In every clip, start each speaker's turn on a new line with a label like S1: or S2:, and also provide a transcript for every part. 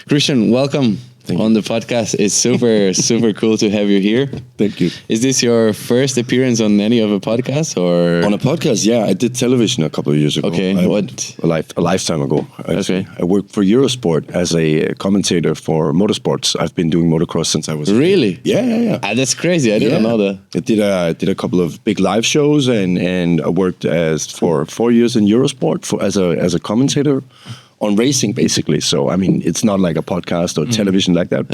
S1: Christian, welcome on the podcast. It's super cool to have you here.
S2: Thank you.
S1: Is this your first appearance on any of the podcasts, or
S2: on a podcast? Yeah, I did television a couple of years ago.
S1: Okay,
S2: a lifetime ago. Actually.
S1: Okay,
S2: I worked for Eurosport as a commentator for motorsports. I've been doing motocross since I was
S1: really.
S2: Yeah.
S1: That's crazy. I didn't know that.
S2: I did a couple of big live shows, and I worked for 4 years in Eurosport as a commentator on racing, basically. So I mean, it's not like a podcast or television like that,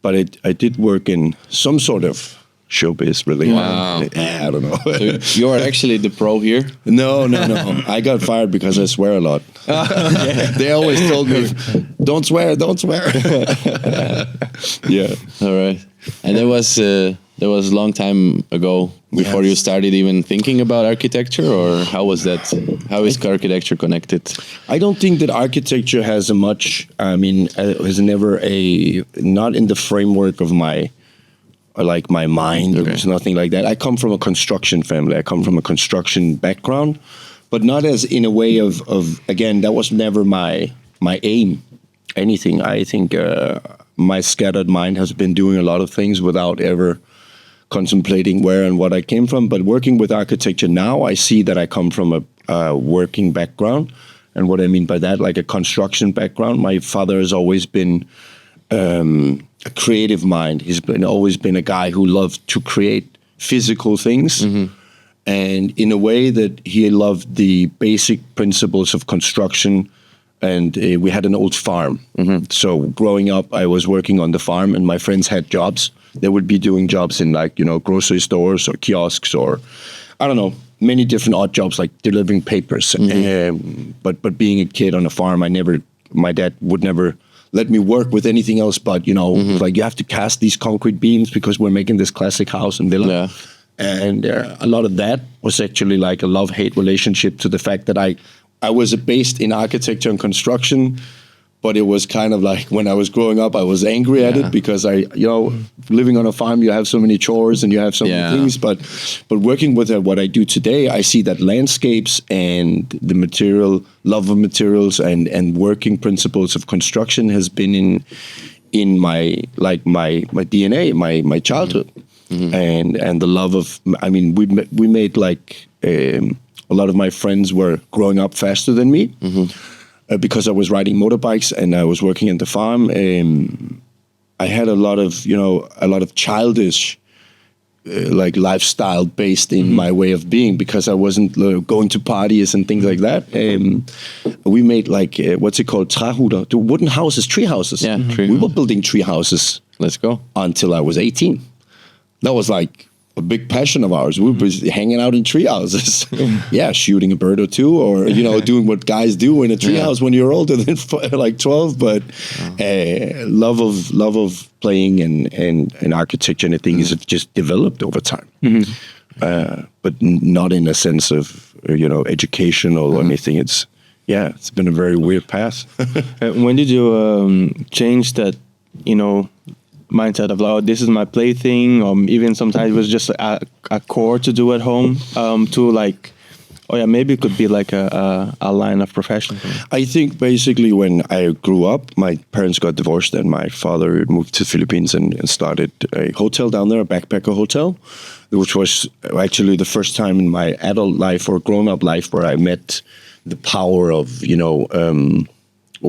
S2: but I did work in some sort of showbiz, really.
S1: Wow.
S2: I don't know.
S1: So you are actually the pro here?
S2: No. I got fired because I swear a lot. They always told me, don't swear. Yeah. All
S1: right. And that was a long time ago before you started even thinking about architecture, or how was that? How is architecture connected?
S2: I don't think that architecture has has never not in the framework of my mind. Okay. There's nothing like that. I come from a construction family. I come from a construction background, but not as in a way of again, that was never my aim. Anything. I think my scattered mind has been doing a lot of things without ever contemplating where and what I came from. But working with architecture now, I see that I come from a working background. And what I mean by that, like a construction background. My father has always been a creative mind. He's always been a guy who loved to create physical things. Mm-hmm. And in a way that he loved the basic principles of construction. And we had an old farm. Mm-hmm. So growing up, I was working on the farm, and my friends had jobs. They would be doing jobs in grocery stores or kiosks, or I don't know, many different odd jobs like delivering papers. Mm-hmm. But being a kid on a farm, my dad would never let me work with anything else but, mm-hmm. like you have to cast these concrete beams because we're making this classic house and villa. Yeah. And a lot of that was actually like a love-hate relationship to the fact that I was based in architecture and construction, but it was kind of like when I was growing up, I was angry at it because living on a farm, you have so many chores and you have so many things. But working with what I do today, I see that landscapes and the love of materials and working principles of construction has been in my DNA, my childhood, and the love of. I mean, we made a lot of my friends were growing up faster than me because I was riding motorbikes and I was working at the farm. I had a lot of childish lifestyle based in my way of being because I wasn't going to parties and things like that. We made what's it called? Træhutter, the wooden houses, tree houses.
S1: Yeah,
S2: we were building tree houses.
S1: Let's go.
S2: Until I was 18. That was a big passion of ours. We were hanging out in tree houses. Shooting a bird or two, or doing what guys do in a tree house when you're older than 12. But love of playing and architecture and things have just developed over time. But not in a sense of education or anything. It's been a very weird path.
S3: When did you change that? Mindset of this is my plaything, or even sometimes it was just a core to do at home, to maybe it could be like a line of profession.
S2: I think basically when I grew up, my parents got divorced and my father moved to the Philippines and started a hotel down there, a backpacker hotel, which was actually the first time in my adult life or grown-up life where I met the power of,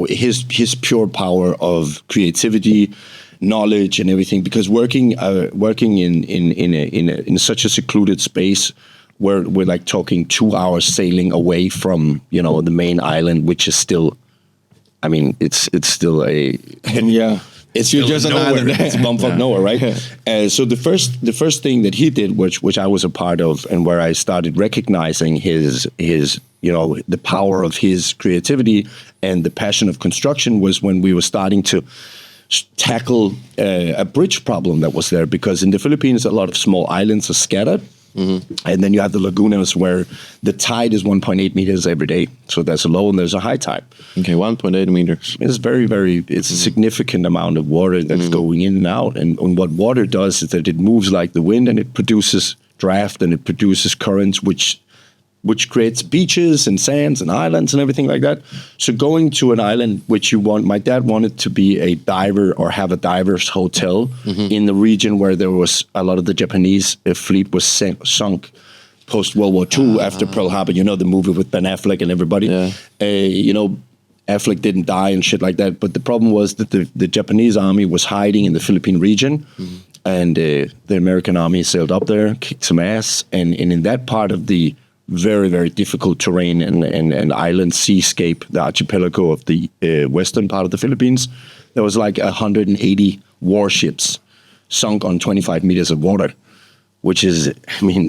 S2: his pure power of creativity, knowledge and everything, because working in such a secluded space where we're talking 2 hours sailing away from the main island, which is still, it's still it's just an island. It's bumfuck nowhere, right? So the first thing that he did, which I was a part of, and where I started recognizing his the power of his creativity and the passion of construction, was when we were starting to tackle a bridge problem that was there, because in the Philippines a lot of small islands are scattered, and then you have the lagunas where the tide is 1.8 meters every day. So there's a low and there's a high tide.
S1: Okay, 1.8 meters.
S2: It's it's a significant amount of water that's going in and out. And what water does is that it moves like the wind, and it produces draft and it produces currents, which which creates beaches and sands and islands and everything like that. So going to an island which my dad wanted to be a diver or have a diver's hotel in the region where there was a lot of the Japanese fleet was sunk post World War II after Pearl Harbor. You know, the movie with Ben Affleck and everybody. Yeah. Affleck didn't die and shit like that. But the problem was that the Japanese army was hiding in the Philippine region. And the American army sailed up there, kicked some ass. And in that part of the very, very difficult terrain and island seascape, the archipelago of the western part of the Philippines, there was like 180 warships sunk on 25 meters of water, which is,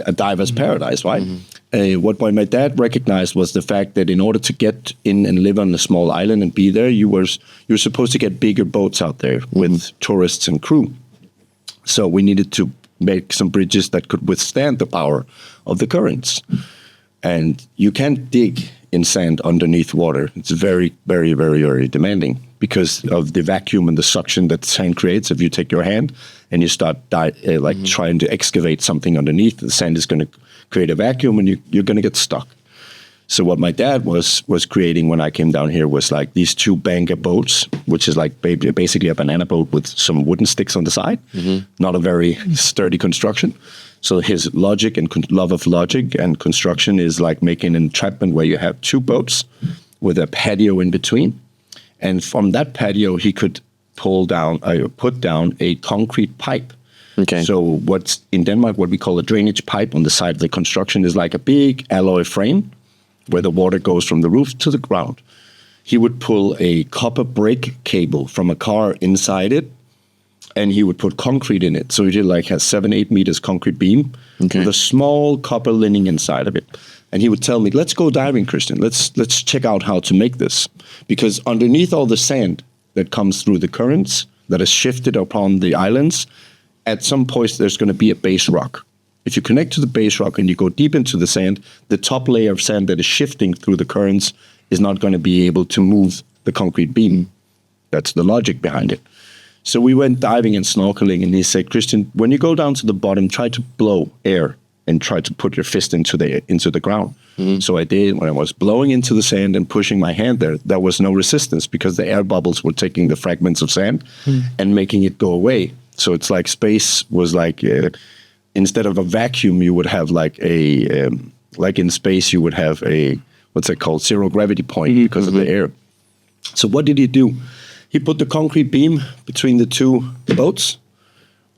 S2: a diver's paradise, right? What my dad recognized was the fact that in order to get in and live on a small island and be there, you were supposed to get bigger boats out there with tourists and crew. So we needed to make some bridges that could withstand the power of the currents. And you can't dig in sand underneath water. It's very, very, very, very demanding because of the vacuum and the suction that sand creates. If you take your hand and you start trying to excavate something underneath, the sand is going to create a vacuum and you're going to get stuck. So what my dad was creating when I came down here was like these two banker boats, which is like basically a banana boat with some wooden sticks on the side. Not a very sturdy construction. So his logic and love of logic and construction is like making an entrapment where you have two boats with a patio in between. And from that patio, he could put down a concrete pipe.
S1: Okay.
S2: So what's in Denmark, what we call a drainage pipe on the side of the construction is like a big alloy frame where the water goes from the roof to the ground. He would pull a copper brake cable from a car inside it, and he would put concrete in it. So he did like a 7-8 meters concrete beam with a small copper lining inside of it. And he would tell me, let's go diving, Christian. Let's check out how to make this. Because underneath all the sand that comes through the currents that is shifted upon the islands, at some point there's going to be a base rock. If you connect to the base rock and you go deep into the sand, the top layer of sand that is shifting through the currents is not going to be able to move the concrete beam. That's the logic behind it. So we went diving and snorkeling, and he said, Christian, when you go down to the bottom, try to blow air and try to put your fist into the ground. So I did. When I was blowing into the sand and pushing my hand there was no resistance because the air bubbles were taking the fragments of sand and making it go away. So it's like space was like... instead of a vacuum, you would have like in space, you would have what's it called? Zero gravity point because of the air. So what did he do? He put the concrete beam between the two boats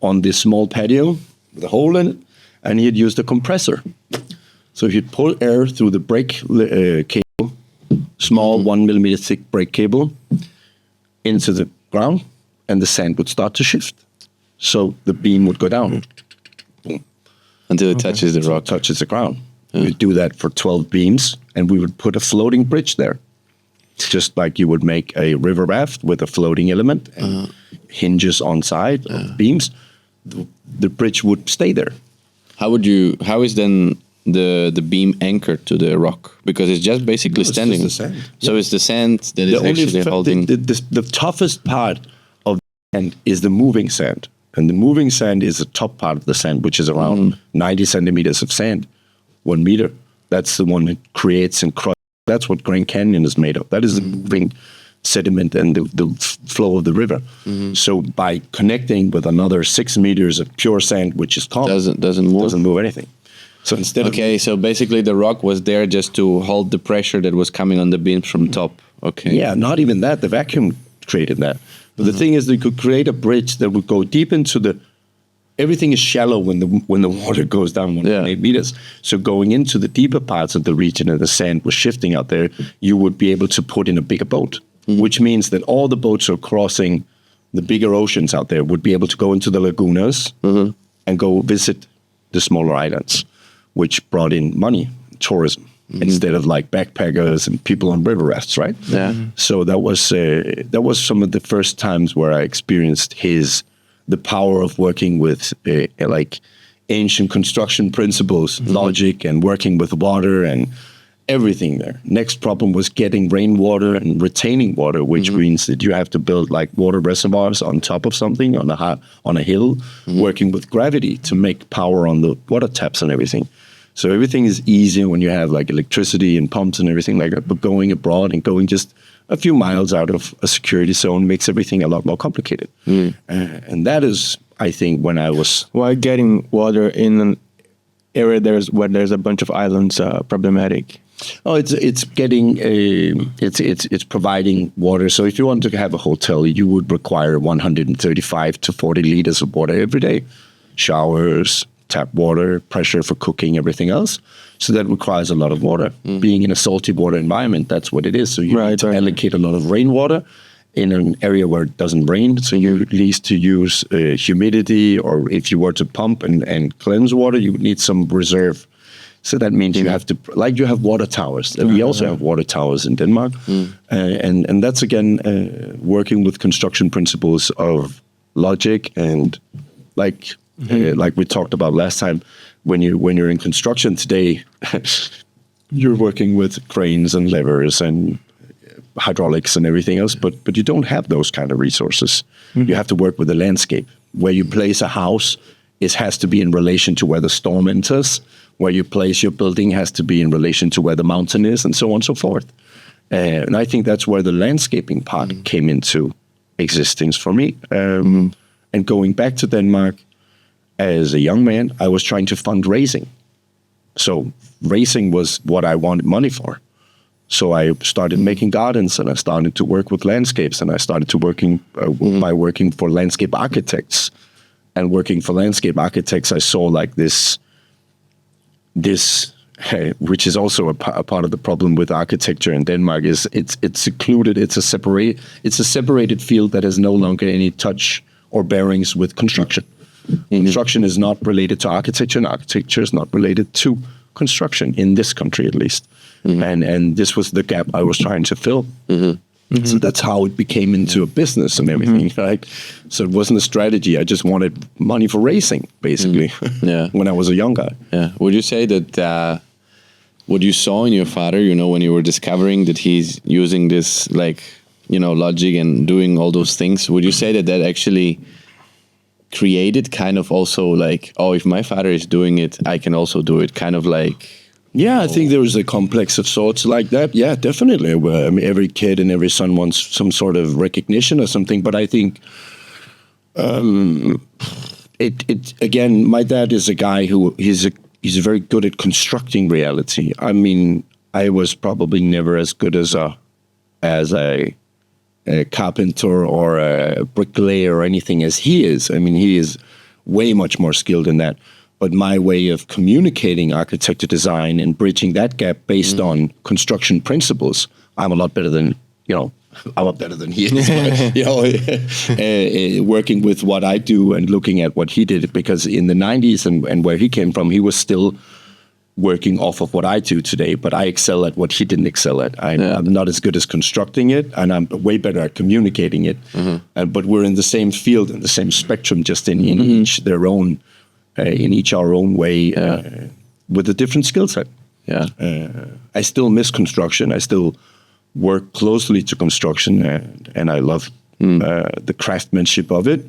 S2: on this small patio with a hole in it, and he'd use the compressor. So he'd pull air through the brake cable, small 1 millimeter thick brake cable, into the ground, and the sand would start to shift. So the beam would go down. Boom.
S1: Until it touches the rock.
S2: Touches the ground. We'd do that for 12 beams, and we would put a floating bridge there. Just like you would make a river raft with a floating element and hinges on side of beams, the bridge would stay there.
S1: How is then the beam anchored to the rock? Because it's just basically standing.
S2: It's just the sand.
S1: So it's the sand that is actually holding.
S2: The toughest part of the sand is the moving sand. And the moving sand is the top part of the sand, which is around 90 centimeters of sand, 1 meter. That's the one that creates and crushes. That's what Grand Canyon is made of. That is the moving sediment and the flow of the river. So by connecting with another 6 meters of pure sand, which is calm, doesn't move anything. So instead
S1: so basically the rock was there just to hold the pressure that was coming on the beams from top. Okay.
S2: Yeah, not even that. The vacuum created that. But the thing is, they could create a bridge that would go deep into everything is shallow when the water goes down 1.8 meters. So going into the deeper parts of the region and the sand was shifting out there, you would be able to put in a bigger boat, which means that all the boats are crossing the bigger oceans out there would be able to go into the lagunas and go visit the smaller islands, which brought in money, tourism. Instead of like backpackers and people on river rafts, right?
S1: Yeah.
S2: So that was some of the first times where I experienced the power of working with like ancient construction principles, logic, and working with water and everything there. Next problem was getting rainwater and retaining water, which means that you have to build like water reservoirs on top of something on a hill, working with gravity to make power on the water taps and everything. So everything is easier when you have like electricity and pumps and everything like that. But going abroad and going just a few miles out of a security zone makes everything a lot more complicated. And that is, I think, when I was...
S3: Why getting water in an area where there's a bunch of islands problematic?
S2: Oh, it's getting it's providing water. So if you want to have a hotel, you would require 135 to 40 liters of water every day. Showers, tap water, pressure for cooking, everything else. So that requires a lot of water. Being in a salty water environment, that's what it is. So you need to allocate a lot of rainwater in an area where it doesn't rain. So you at least to use humidity, or if you were to pump and cleanse water, you would need some reserve. So that means you have to, like you have water towers. We also have water towers in Denmark. And that's, again, working with construction principles of logic and like we talked about last time, when you're in construction today, you're working with cranes and levers and hydraulics and everything else, but you don't have those kind of resources. You have to work with the landscape. Where you place a house, it has to be in relation to where the storm enters. Where you place your building has to be in relation to where the mountain is, and so on and so forth. And I think that's where the landscaping part came into existence for me. And going back to Denmark, as a young man, I was trying to fund racing. So racing was what I wanted money for. So I started making gardens, and I started to work with landscapes, and I started to working for landscape architects. And working for landscape architects, I saw like this, which is also a part of the problem with architecture in Denmark, is it's secluded. It's a separated field that has no longer any touch or bearings with construction. Construction is not related to architecture, and architecture is not related to construction in this country, at least. And this was the gap I was trying to fill. So that's how it became into a business and everything, right? So it wasn't a strategy. I just wanted money for racing, basically, when I was a young guy.
S1: Yeah. Would you say that what you saw in your father, when you were discovering that he's using this, like, logic and doing all those things, would you say that actually created kind of also like, oh, if my father is doing it, I can also do it, kind of like...
S2: Yeah, I think there was a complex of sorts like that. Yeah, definitely. I mean, every kid and every son wants some sort of recognition or something. But I think, again, my dad is a guy who he's very good at constructing reality. I mean, I was probably never as good as a carpenter or a bricklayer or anything as he is. I mean, he is way much more skilled in that. But my way of communicating architecture design and bridging that gap based on construction principles, I'm a lot better than, I'm a lot better than he is. But, working with what I do and looking at what he did, because in the 90s and where he came from, he was still working off of what I do today, but I excel at what he didn't excel at. I'm not as good as constructing it, and I'm way better at communicating it. But we're in the same field, in the same spectrum, just in each their own... in each our own way, with a different skill set.
S1: Yeah,
S2: I still miss construction. I still work closely to construction, and I love the craftsmanship of it.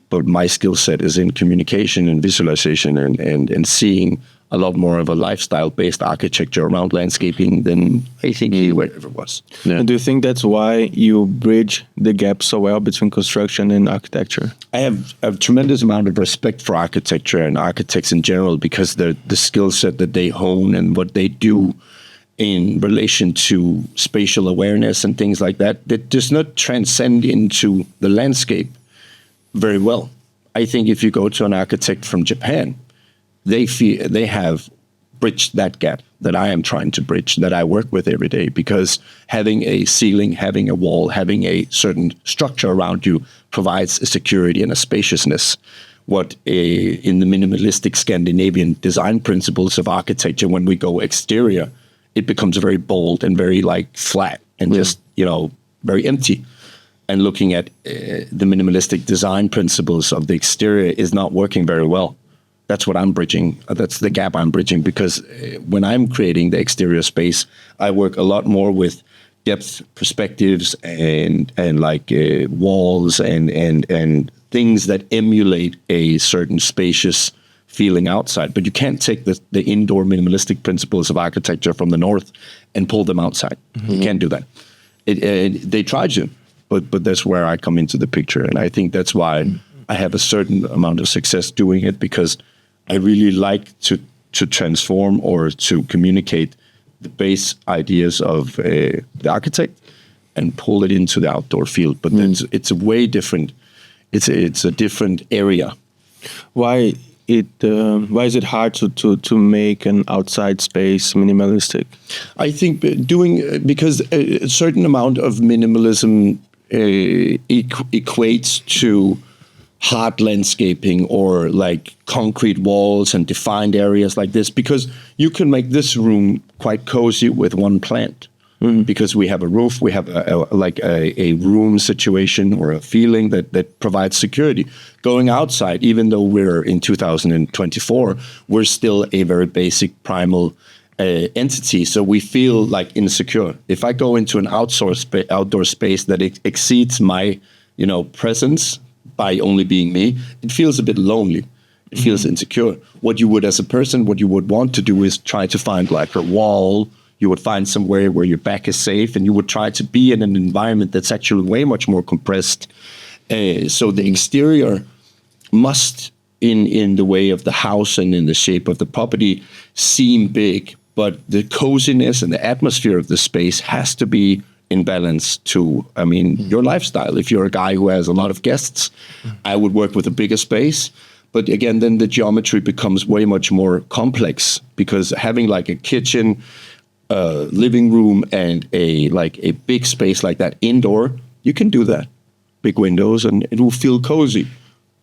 S2: But my skill set is in communication and visualization, and seeing a lot more of a lifestyle-based architecture around landscaping than I think he ever was.
S3: Yeah. Do you think that's why you bridge the gap so well between construction and architecture?
S2: I have a tremendous amount of respect for architecture and architects in general, because the skill set that they hone and what they do in relation to spatial awareness and things like that does not transcend into the landscape very well. I think if you go to an architect from Japan, they have bridged that gap that I am trying to bridge, that I work with every day, because having a ceiling, having a wall, having a certain structure around you provides a security and a spaciousness. What in the minimalistic Scandinavian design principles of architecture, when we go exterior, it becomes very bold and very like flat and just, very empty. And looking at the minimalistic design principles of the exterior is not working very well. That's what I'm bridging. That's the gap I'm bridging, because when I'm creating the exterior space, I work a lot more with depth perspectives and like walls and things that emulate a certain spacious feeling outside. But you can't take the indoor minimalistic principles of architecture from the North and pull them outside. You can't do that. They tried to, but that's where I come into the picture. And I think that's why I have a certain amount of success doing it, because I really like to transform or to communicate the base ideas of the architect and pull it into the outdoor field. But it's a way different. It's a different area.
S3: Why is it hard to make an outside space minimalistic?
S2: I think because a certain amount of minimalism equates to hard landscaping or like concrete walls and defined areas like this, because you can make this room quite cozy with one plant. Because we have a roof, we have a room situation or a feeling that provides security. Going outside, even though we're in 2024, we're still a very basic primal entity, so we feel like insecure. If I go into an outdoor space that exceeds my presence by only being me, it feels a bit lonely. It feels insecure. What you would, as a person, what you would want to do is try to find like a wall. You would find somewhere where your back is safe, and you would try to be in an environment that's actually way much more compressed. So the exterior must, in the way of the house and in the shape of the property, seem big, but the coziness and the atmosphere of the space has to be in balance to, your lifestyle. If you're a guy who has a lot of guests, I would work with a bigger space. But again, then the geometry becomes way much more complex, because having like a kitchen, living room, and a big space like that indoor, you can do that. Big windows, and it will feel cozy.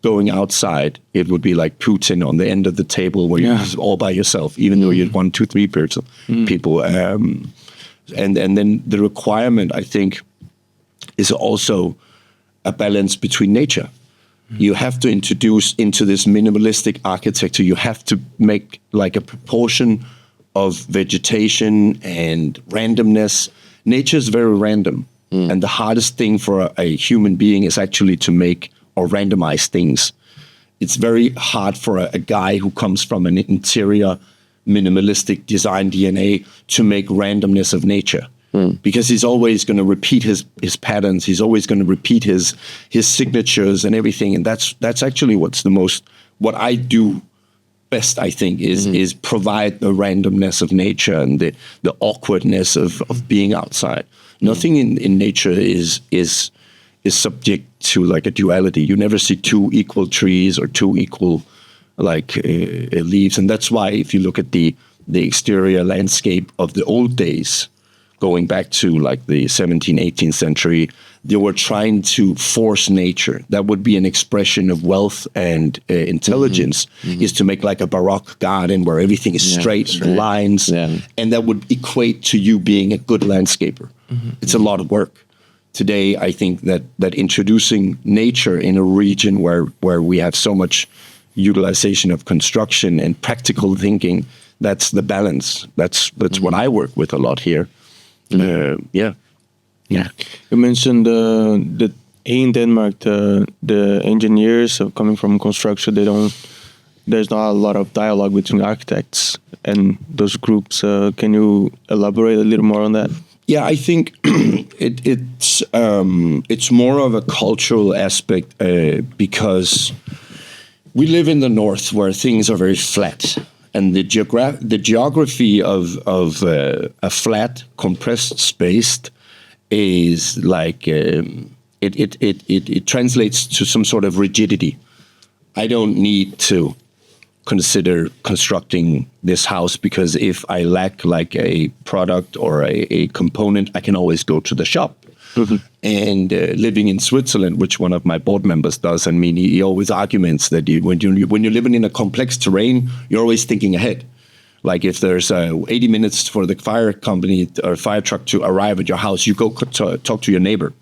S2: Going outside, it would be like Putin on the end of the table where you're all by yourself, even though you're 1, 2, 3 people. And then the requirement, I think, is also a balance between nature. You have to introduce into this minimalistic architecture, you have to make like a proportion of vegetation and randomness. Nature is very random. And the hardest thing for a human being is actually to make or randomize things. It's very hard for a guy who comes from an interior minimalistic design DNA to make randomness of nature. Because he's always going to repeat his patterns. He's always going to repeat his signatures and everything. And that's actually what I do best, I think, is provide the randomness of nature and the awkwardness of being outside. Nothing in nature is subject to like a duality. You never see two equal trees or two equal leaves. And that's why if you look at the exterior landscape of the old days, going back to like the 17th, 18th century, they were trying to force nature. That would be an expression of wealth and intelligence, is to make like a Baroque garden where everything is straight lines. Yeah. And that would equate to you being a good landscaper. It's a lot of work. Today, I think that introducing nature in a region where we have so much utilization of construction and practical thinking, that's the balance. That's what I work with a lot here. Yeah.
S3: You mentioned that in Denmark, the engineers coming from construction, there's not a lot of dialogue between architects and those groups. Can you elaborate a little more on that?
S2: Yeah, I think it's more of a cultural aspect because we live in the north where things are very flat. And the geography of a flat, compressed space is like it translates to some sort of rigidity. I don't need to consider constructing this house because if I lack like a product or a component, I can always go to the shop. And living in Switzerland, which one of my board members does, he always arguments that when you're living in a complex terrain, you're always thinking ahead. Like if there's 80 minutes for the fire company or fire truck to arrive at your house, you go talk to your neighbor.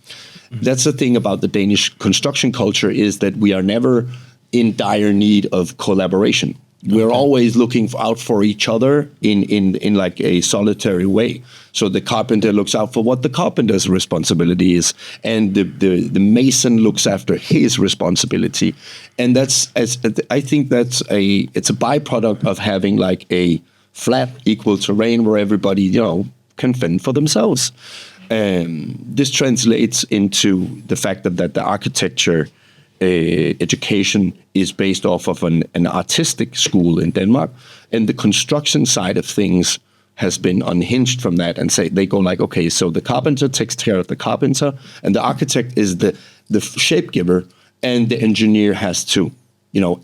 S2: That's the thing about the Danish construction culture, is that we are never in dire need of collaboration. We're always looking out for each other in like a solitary way. So the carpenter looks out for what the carpenter's responsibility is, and the mason looks after his responsibility. And I think it's a byproduct of having like a flat, equal terrain where everybody, can fend for themselves. This translates into the fact that the architecture education is based off of an artistic school in Denmark, and the construction side of things has been unhinged from that, and they go like, okay, so the carpenter takes care of the carpenter, and the architect is the shape giver, and the engineer has to,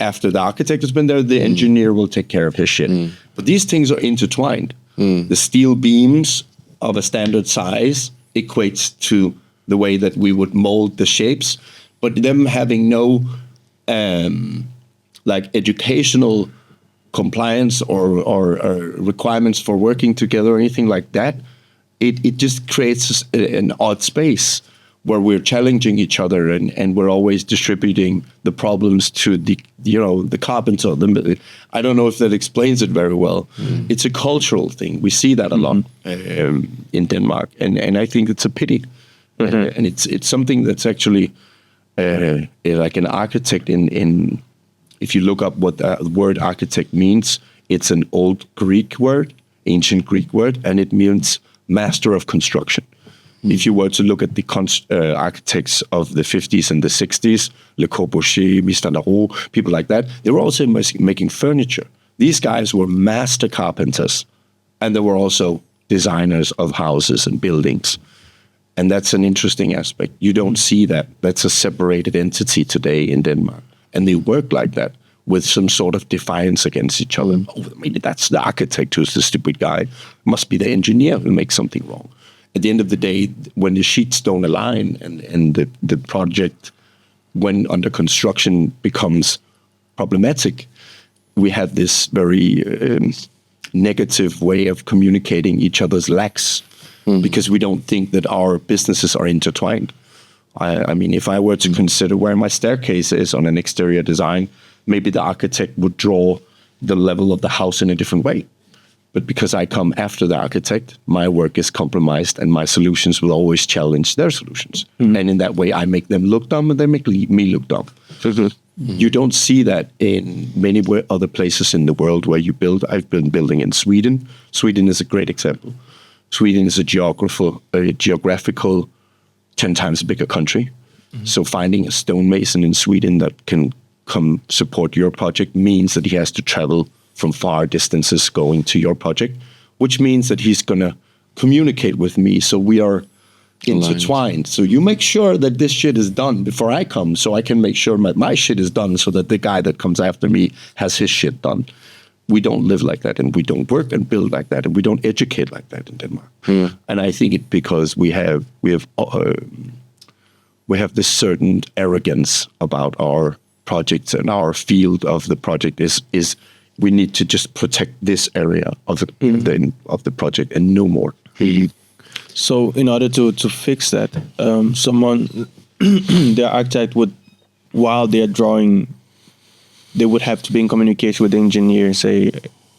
S2: after the architect has been there, the engineer will take care of his shit. But these things are intertwined. The steel beams of a standard size equates to the way that we would mold the shapes, but them having no educational compliance or requirements for working together or anything like that, it just creates an odd space where we're challenging each other and we're always distributing the problems to the carpenter. I don't know if that explains it very well. It's a cultural thing. We see that a lot in Denmark, and I think it's a pity. And it's something that's actually like an architect in if you look up what the word architect means, it's an old Greek word, ancient Greek word, and it means master of construction. If you were to look at the architects of the 50s and the 60s, Le Corbusier, Mr. Naro, people like that, they were also making furniture. These guys were master carpenters, and they were also designers of houses and buildings. And that's an interesting aspect. You don't see that. That's a separated entity today in Denmark. And they work like that with some sort of defiance against each other. Oh, maybe that's the architect who's the stupid guy. Must be the engineer who makes something wrong. At the end of the day, when the sheets don't align and the project, when under construction, becomes problematic, we have this very negative way of communicating each other's lacks because we don't think that our businesses are intertwined. I mean, if I were to consider where my staircase is on an exterior design, maybe the architect would draw the level of the house in a different way. But because I come after the architect, my work is compromised and my solutions will always challenge their solutions. And in that way, I make them look dumb and they make me look dumb. You don't see that in many other places in the world where you build. I've been building in Sweden. Sweden is a great example. Sweden is a geographical 10 times bigger country. So finding a stonemason in Sweden that can come support your project means that he has to travel from far distances going to your project, which means that he's going to communicate with me. So we are intertwined. So you make sure that this shit is done before I come, so I can make sure my shit is done so that the guy that comes after me has his shit done. We don't live like that, and we don't work and build like that, and we don't educate like that in Denmark. And I think it's because we have this certain arrogance about our projects, and our field of the project is we need to just protect this area of the project and no more.
S3: So in order to fix that, the architect would, while they're drawing, they would have to be in communication with the engineer, say,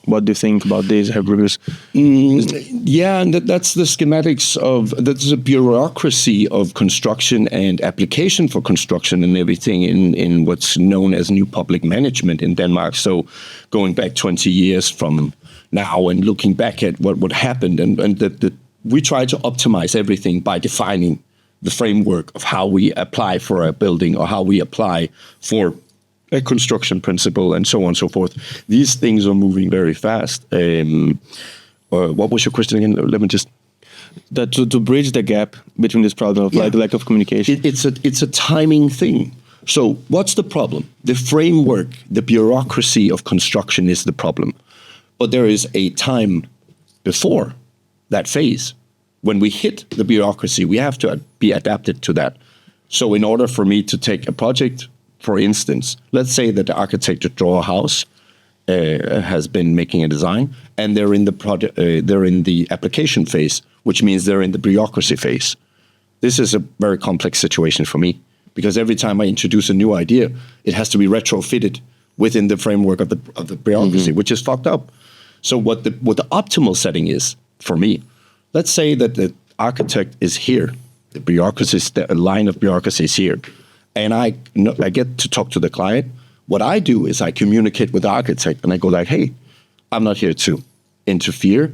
S3: what do you think about this? Have reviews?
S2: Yeah, and that's the schematics that's the bureaucracy of construction and application for construction and everything in what's known as new public management in Denmark. So going back 20 years from now and looking back at what happened, and we try to optimize everything by defining the framework of how we apply for a building or how we apply for a construction principle and so on and so forth. These things are moving very fast. What was your question again? Let me just...
S3: To bridge the gap between this problem of like lack of communication.
S2: It's a timing thing. So what's the problem? The framework, the bureaucracy of construction is the problem. But there is a time before that phase. When we hit the bureaucracy, we have to be adapted to that. So in order for me to take a project, for instance, let's say that the architect to draw a house has been making a design, and they're in the project, they're in the application phase, which means they're in the bureaucracy phase. This is a very complex situation for me because every time I introduce a new idea, it has to be retrofitted within the framework of the bureaucracy, which is fucked up. So what the optimal setting is for me, let's say that the architect is here, the line of bureaucracy is here, and I get to talk to the client. What I do is I communicate with the architect, and I go like, hey, I'm not here to interfere.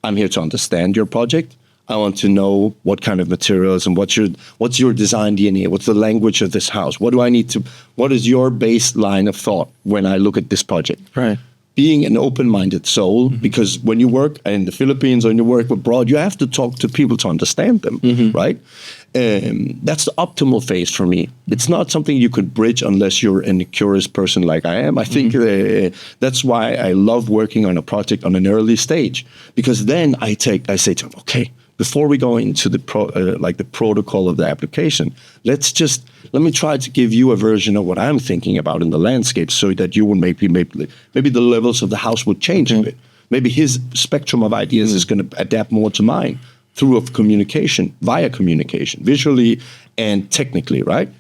S2: I'm here to understand your project. I want to know what kind of materials and what's your design DNA? What's the language of this house? What is your baseline of thought when I look at this project?
S3: Right.
S2: Being an open-minded soul, because when you work in the Philippines or you work abroad, you have to talk to people to understand them, right? That's the optimal phase for me. It's not something you could bridge unless you're a curious person like I am. I think that's why I love working on a project on an early stage, because then I say to them, okay, before we go into the protocol of the application, let me try to give you a version of what I'm thinking about in the landscape, so that you will maybe the levels of the house would change a bit. Maybe his spectrum of ideas is going to adapt more to mine through via communication, visually and technically, right?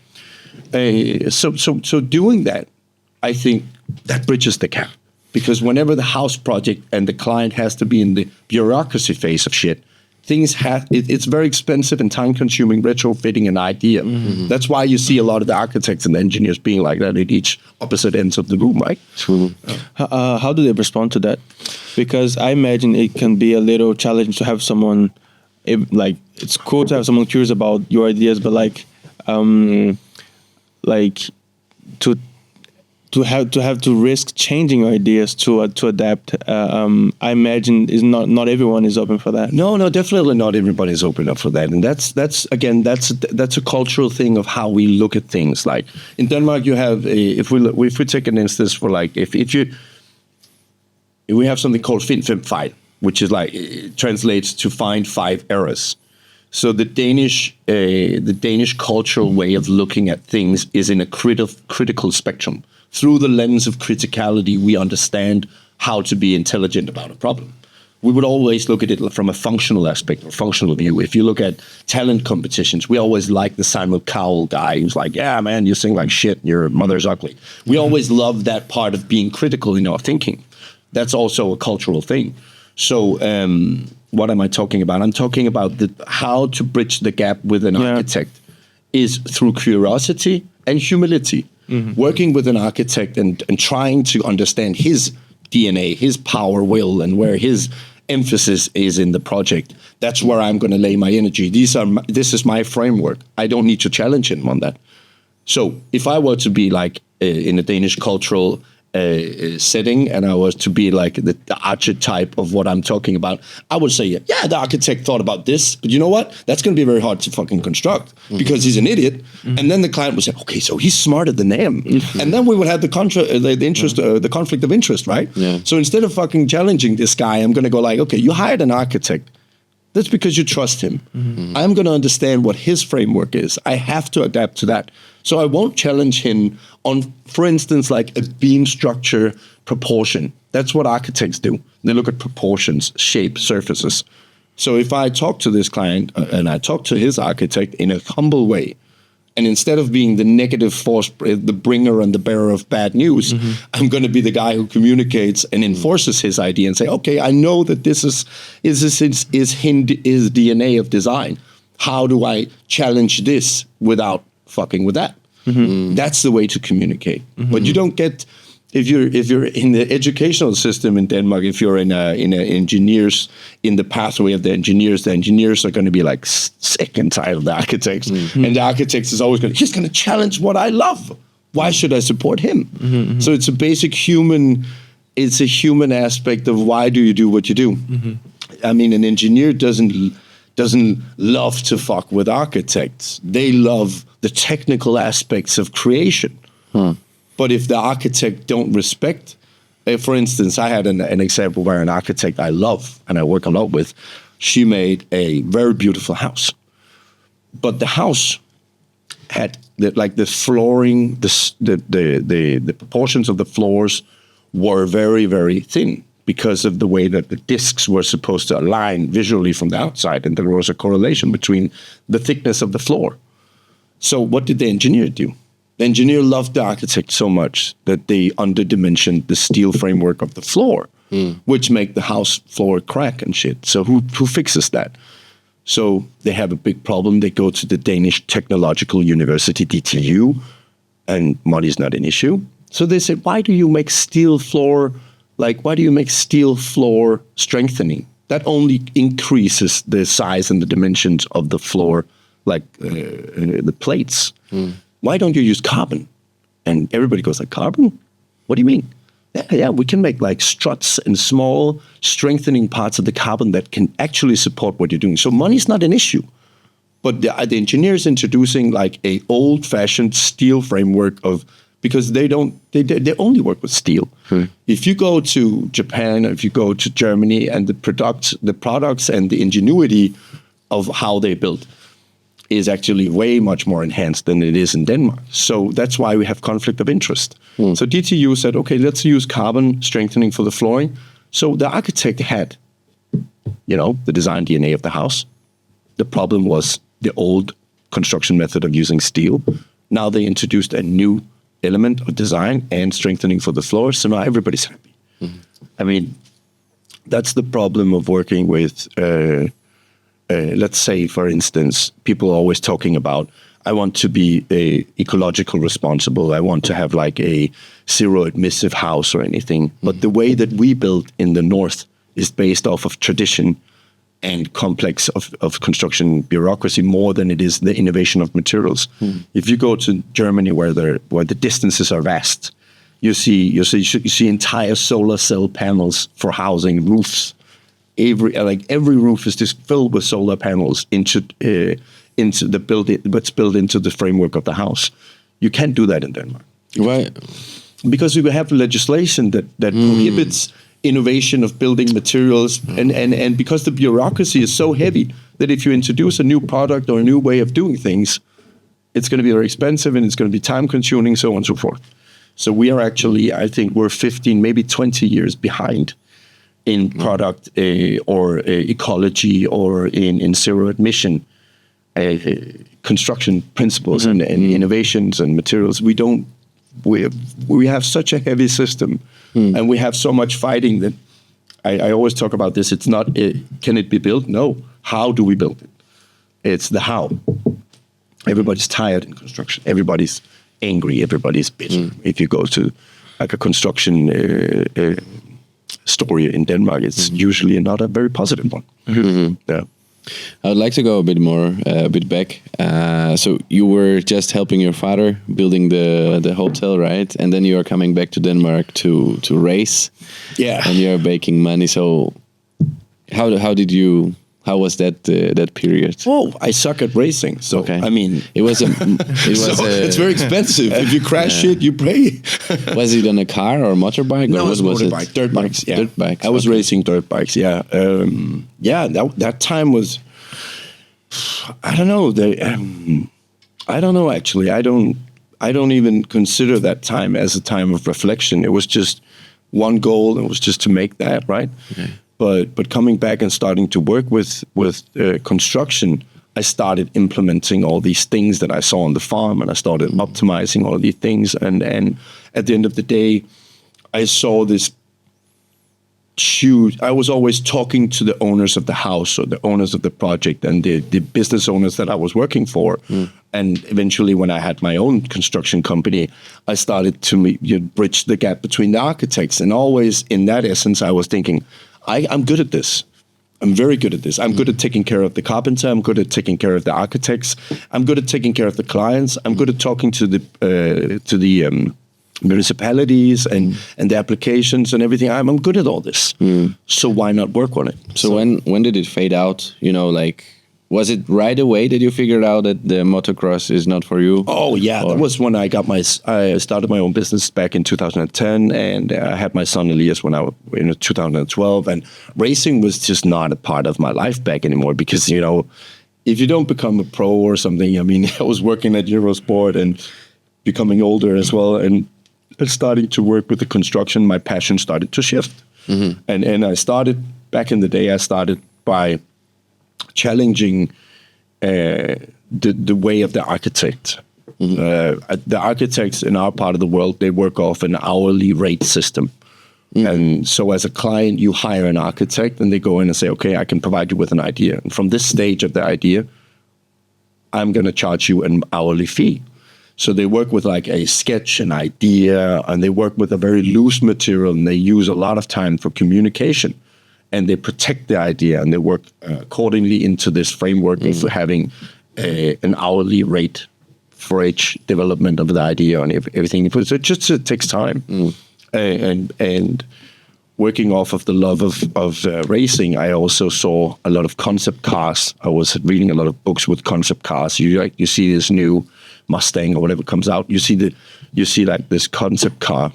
S2: So doing that, I think that bridges the gap, because whenever the house project and the client has to be in the bureaucracy phase of shit, it's very expensive and time-consuming retrofitting an idea. That's why you see a lot of the architects and engineers being like that at each opposite ends of the room, right?
S3: How do they respond to that? Because I imagine it can be a little challenge to have someone, it's cool to have someone curious about your ideas, but to have to risk changing your ideas to adapt. I imagine not everyone is open for that.
S2: No, definitely not everybody is open up for that, and that's a cultural thing of how we look at things. Like in Denmark, you have if we take an instance for if we have something called Find 5 Fejl, which is it translates to find 5 errors. So the Danish cultural way of looking at things is in a critical spectrum. Through the lens of criticality, we understand how to be intelligent about a problem. We would always look at it from a functional aspect or functional view. If you look at talent competitions, we always like the Simon Cowell guy who's like, yeah, man, you sing like shit, your mother's ugly. We always love that part of being critical in our thinking. That's also a cultural thing. So what am I talking about? I'm talking about how to bridge the gap with an architect is through curiosity and humility. Working with an architect and trying to understand his DNA, his power, will, and where his emphasis is in the project. That's where I'm going to lay my energy. This is my framework. I don't need to challenge him on that. So if I were to be in a Danish cultural setting, and I was to be the archetype of what I'm talking about, I would say, yeah, the architect thought about this, but you know what? That's going to be very hard to fucking construct because he's an idiot. And then the client would say, okay, so he's smarter than him. And then we would have the conflict of interest, right?
S1: Yeah.
S2: So instead of fucking challenging this guy, I'm going to go okay, you hired an architect. That's because you trust him. I'm going to understand what his framework is. I have to adapt to that. So I won't challenge him on, for instance, a beam structure proportion. That's what architects do. They look at proportions, shape, surfaces. So if I talk to this client and I talk to his architect in a humble way, and instead of being the negative force, the bringer and the bearer of bad news, I'm going to be the guy who communicates and enforces his idea and say, okay, I know that this is his DNA of design. How do I challenge this without fucking with that? That's the way to communicate. But you don't get, if you're in the educational system in Denmark, if you're in engineers, in the pathway of the engineers are going to be sick and tired of the architects. And the architects is always he's going to challenge what I love. Why should I support him? So it's a basic human aspect of why do you do what you do? I mean, an engineer doesn't love to fuck with architects. They love the technical aspects of creation. But if the architect don't respect, for instance, I had an example where an architect I love and I work a lot with, she made a very beautiful house. But the house had the flooring, the proportions of the floors were very, very thin because of the way that the discs were supposed to align visually from the outside, and there was a correlation between the thickness of the floor. So what did the engineer do? The engineer loved the architect so much that they underdimensioned the steel framework of the floor, which make the house floor crack and shit. So who fixes that? So they have a big problem. They go to the Danish Technological University, DTU, and money is not an issue. So they said, why do you make steel floor strengthening? That only increases the size and the dimensions of the floor, like the plates. Why don't you use carbon? And everybody goes like, carbon? What do you mean? Yeah, we can make like struts and small strengthening parts of the carbon that can actually support what you're doing. So money's not an issue. But the engineers introducing like a old-fashioned steel framework because they only work with steel. If you go to Japan, if you go to Germany, and the products and the ingenuity of how they build is actually way much more enhanced than it is in Denmark. So that's why we have conflict of interest. So DTU said, okay, let's use carbon strengthening for the flooring. So the architect had, the design DNA of the house. The problem was the old construction method of using steel. Now they introduced a new element of design and strengthening for the floor. So now everybody's happy. I mean, that's the problem of working with let's say, for instance, people are always talking about, I want to be ecological responsible. I want to have like a zero emissive house or anything. But the way that we build in the North is based off of tradition and complex of construction bureaucracy more than it is the innovation of materials. If you go to Germany where the distances are vast, you see entire solar cell panels for housing roofs. Every roof is just filled with solar panels into the building, what's built into the framework of the house. You can't do that in Denmark.
S1: Why?
S2: Because we have legislation that prohibits innovation of building materials, and because the bureaucracy is so heavy that if you introduce a new product or a new way of doing things, it's going to be very expensive and it's going to be time consuming, so on and so forth. So we are actually, I think we're 15, maybe 20 years behind in product or ecology or in zero emission construction principles and innovations and materials. We have such a heavy system and we have so much fighting that I always talk about this. It's not, can it be built? No. How do we build it? It's the how. Everybody's tired in construction. Everybody's angry. Everybody's bitter. If you go to like a construction story in Denmark, it's usually not a very positive one. Yeah.
S1: I would like to go a bit back. So you were just helping your father building the hotel, right? And then you are coming back to Denmark to race.
S2: Yeah.
S1: And you are making money. So how was that period?
S2: Oh, I suck at racing. So
S1: okay.
S2: I mean, it's very expensive. If you crash it, you pay.
S1: Was it on a car or a motorbike?
S2: No,
S1: or
S2: it was motorbike, dirt bikes. Yeah,
S1: dirt bikes.
S2: I was racing dirt bikes. Yeah, that time was. I don't know. I don't know. Actually, I don't even consider that time as a time of reflection. It was just one goal, and it was just to make that right. Okay. But coming back and starting to work with construction, I started implementing all these things that I saw on the farm, and I started optimizing all these things. And at the end of the day, I saw this huge. I was always talking to the owners of the house or the owners of the project and the business owners that I was working for. And eventually, when I had my own construction company, I started to bridge the gap between the architects. And always in that essence, I was thinking, I'm good at this. I'm very good at this. I'm good at taking care of the carpenter. I'm good at taking care of the architects. I'm good at taking care of the clients. I'm good at talking to the municipalities and the applications and everything. I'm good at all this. So why not work on it?
S1: So when did it fade out? Was it right away that you figured out that the motocross is not for you?
S2: Oh yeah, that was when I started my own business back in 2010, and I had my son Elias when I was in 2012. And racing was just not a part of my life back anymore because if you don't become a pro or something, I mean, I was working at Eurosport and becoming older as well, and starting to work with the construction. My passion started to shift, and I started back in the day. I started by challenging the way of the architect The architects in our part of the world, they work off an hourly rate system. And so as a client, you hire an architect and they go in and say, okay, I can provide you with an idea. And from this stage of the idea, I'm going to charge you an hourly fee. So they work with like a sketch, an idea, and they work with a very loose material, and they use a lot of time for communication, and they protect the idea, and they work accordingly into this framework of having an hourly rate for each development of the idea and everything. So it takes time. And working off of the love of racing, I also saw a lot of concept cars. I was reading a lot of books with concept cars. You see this new Mustang or whatever comes out. You see like this concept car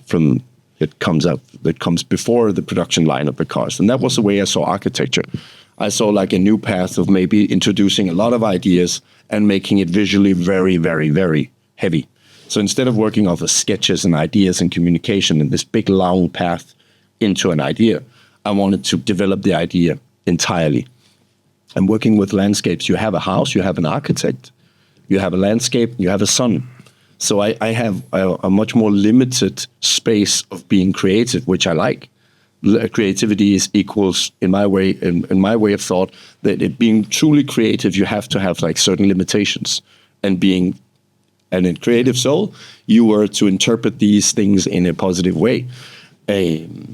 S2: that comes before the production line of the cars, and that was the way I saw architecture. I saw like a new path of maybe introducing a lot of ideas and making it visually very, very, very heavy. So instead of working off of sketches and ideas and communication and this big long path into an idea, I wanted to develop the idea entirely. And working with landscapes, you have a house, you have an architect, you have a landscape, you have a sun. So I have a much more limited space of being creative, which I like. Creativity is equals, in my way of thought, that it being truly creative, you have to have like certain limitations. And in Creative Soul, you were to interpret these things in a positive way.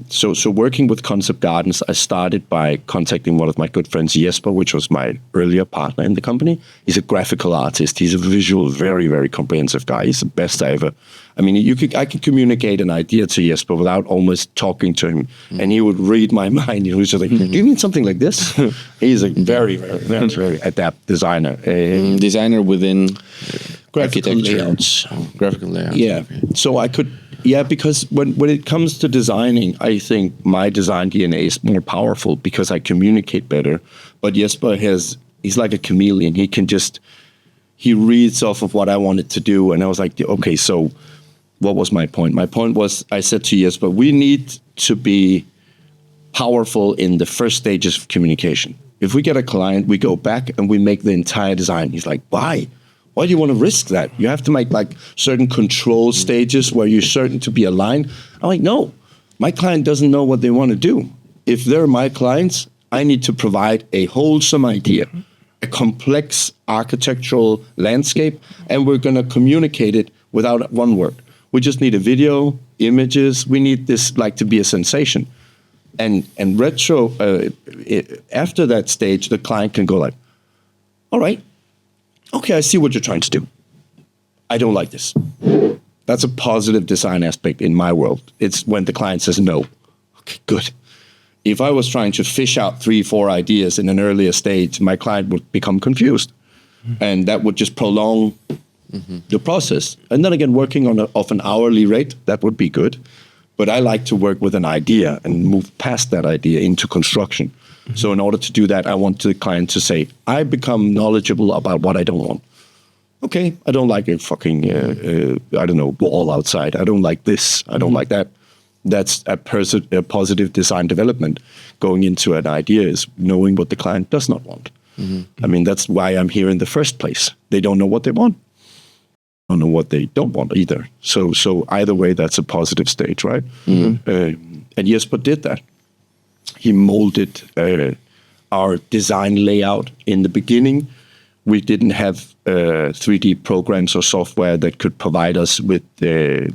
S2: So working with concept gardens, I started by contacting one of my good friends, Jesper, which was my earlier partner in the company. He's a graphical artist. He's a visual, very, very comprehensive guy. He's the best I ever. I mean, I could communicate an idea to Jesper without almost talking to him, and he would read my mind. He was just like, "Do you mean something like this?" He's a very, very, very, very adept designer.
S1: Designer within
S2: graphical layouts.
S1: Graphical layouts.
S2: Yeah.
S1: Okay.
S2: So I could. Yeah, because when it comes to designing, I think my design DNA is more powerful because I communicate better. But Jesper he's like a chameleon. He reads off of what I wanted to do. And I was like, okay, so what was my point? My point was, I said to Jesper, we need to be powerful in the first stages of communication. If we get a client, we go back and we make the entire design. He's like, why? Why do you want to risk that? You have to make like certain control stages where you're certain to be aligned. I'm like, no, my client doesn't know what they want to do. If they're my clients, I need to provide a wholesome idea, a complex architectural landscape, and we're going to communicate it without one word. We just need a video, images. We need this like to be a sensation. And after that stage, the client can go like, all right, okay, I see what you're trying to do. I don't like this. That's a positive design aspect in my world. It's when the client says no. Okay, good. If I was trying to fish out 3-4 ideas in an earlier stage, my client would become confused. And that would just prolong the process. And then again, working off an hourly rate, that would be good. But I like to work with an idea and move past that idea into construction. So in order to do that, I want the client to say, I become knowledgeable about what I don't want. Okay, I don't like a fucking, wall outside. I don't like this. I don't like that. That's a positive design development. Going into an idea is knowing what the client does not want. I mean, that's why I'm here in the first place. They don't know what they want. I don't know what they don't want either. So either way, that's a positive stage, right? And Jesper did that. He molded our design layout in the beginning. We didn't have 3D programs or software that could provide us with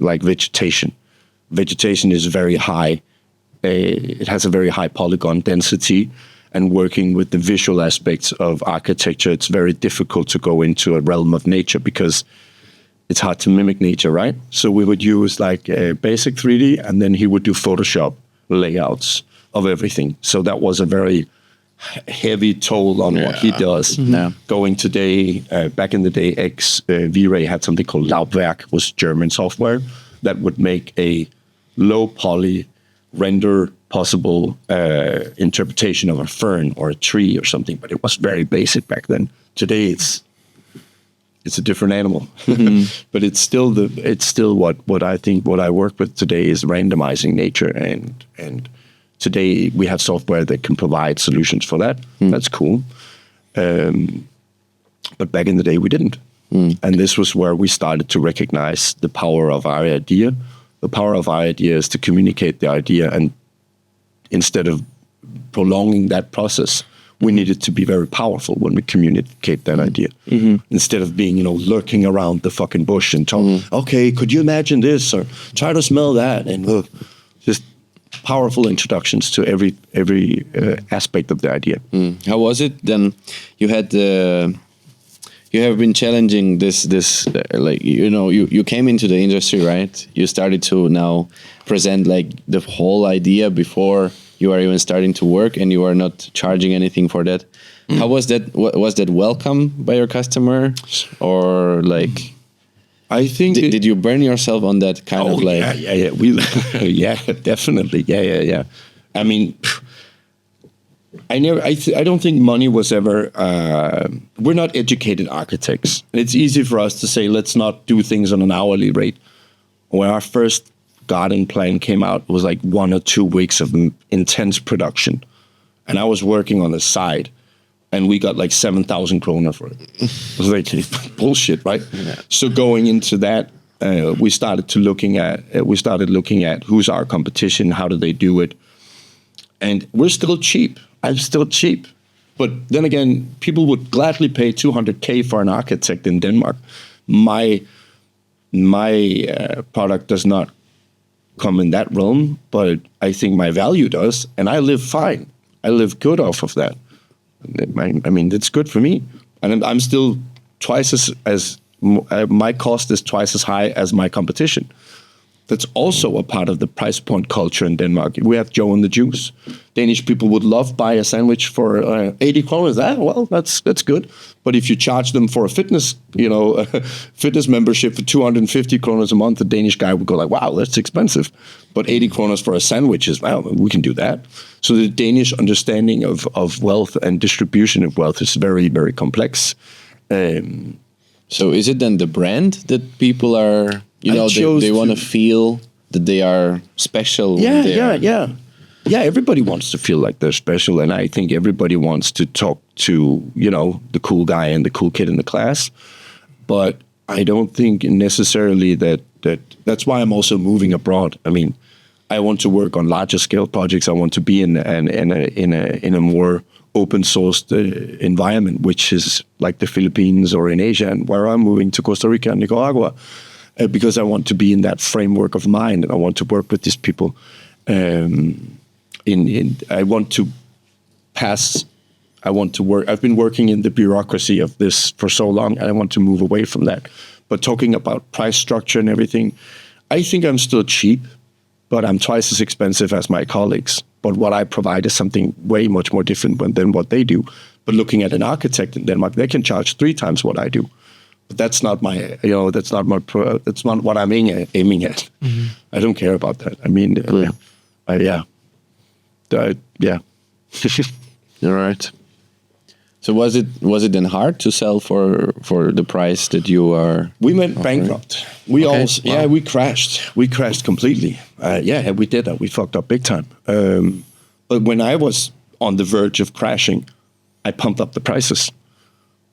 S2: like vegetation. Vegetation is very high. It has a very high polygon density. And working with the visual aspects of architecture, it's very difficult to go into a realm of nature because it's hard to mimic nature, right? So we would use like a basic 3D, and then he would do Photoshop layouts of everything. So that was a very heavy toll on what he does. Going today, back in the day, V-Ray had something called Laubwerk, was German software that would make a low poly render possible interpretation of a fern or a tree or something, but it was very basic back then. Today it's a different animal, but it's still what I think what I work with today is randomizing nature, and today we have software that can provide solutions for that. That's cool, but back in the day we didn't. And this was where we started to recognize the power of our idea. The power of our idea is to communicate the idea, and instead of prolonging that process, we needed to be very powerful when we communicate that idea. Instead of being, lurking around the fucking bush and talk, okay, could you imagine this, or try to smell that, and look, just powerful introductions to every aspect of the idea.
S1: How was it then? You had you have been challenging this like you came into the industry, right? You started to now present like the whole idea before you are even starting to work, and you are not charging anything for that. How was that? Was that welcome by your customer, or like?
S2: I think
S1: did you burn yourself on that kind of like?
S2: Yeah. We, yeah, definitely. Yeah. I mean, I don't think money was ever. We're not educated architects. It's easy for us to say, let's not do things on an hourly rate. When our first garden plan came out, it was like 1 or 2 weeks of intense production, and I was working on the side. And we got like 7,000 kroner for it. It was like bullshit, right? Yeah. So going into that, we started looking at who's our competition, how do they do it, and we're still cheap. I'm still cheap, but then again, people would gladly pay 200K for an architect in Denmark. My product does not come in that realm, but I think my value does, and I live fine. I live good off of that. I mean, that's good for me, and I'm still twice as my cost is twice as high as my competition. That's also a part of the price point culture in Denmark. We have Joe and the Juice. Danish people would love buy a sandwich for 80 kroner. Well, that's good. But if you charge them for a fitness, fitness membership for 250 kroner a month, the Danish guy would go like, wow, that's expensive. But 80 kroner for a sandwich is, well, we can do that. So the Danish understanding of wealth and distribution of wealth is very, very complex.
S1: So is it then the brand that people are, they want to feel that they are special?
S2: Yeah, everybody wants to feel like they're special, and I think everybody wants to talk to, the cool guy and the cool kid in the class. But I don't think necessarily that's why I'm also moving abroad. I mean, I want to work on larger scale projects. I want to be in a more open sourced environment, which is like the Philippines or in Asia, and where I'm moving to Costa Rica and Nicaragua, because I want to be in that framework of mind, and I want to work with these people. I want to pass. I want to work. I've been working in the bureaucracy of this for so long, and I want to move away from that. But talking about price structure and everything, I think I'm still cheap, but I'm twice as expensive as my colleagues. But what I provide is something way much more different than what they do. But looking at an architect in Denmark, they can charge 3 times what I do. But that's not my, that's not what I'm aiming at. I don't care about that. I mean, yeah.
S1: All right. So was it then hard to sell for the price that you are?
S2: We went bankrupt. We crashed. We crashed completely. We did that. We fucked up big time. But when I was on the verge of crashing, I pumped up the prices.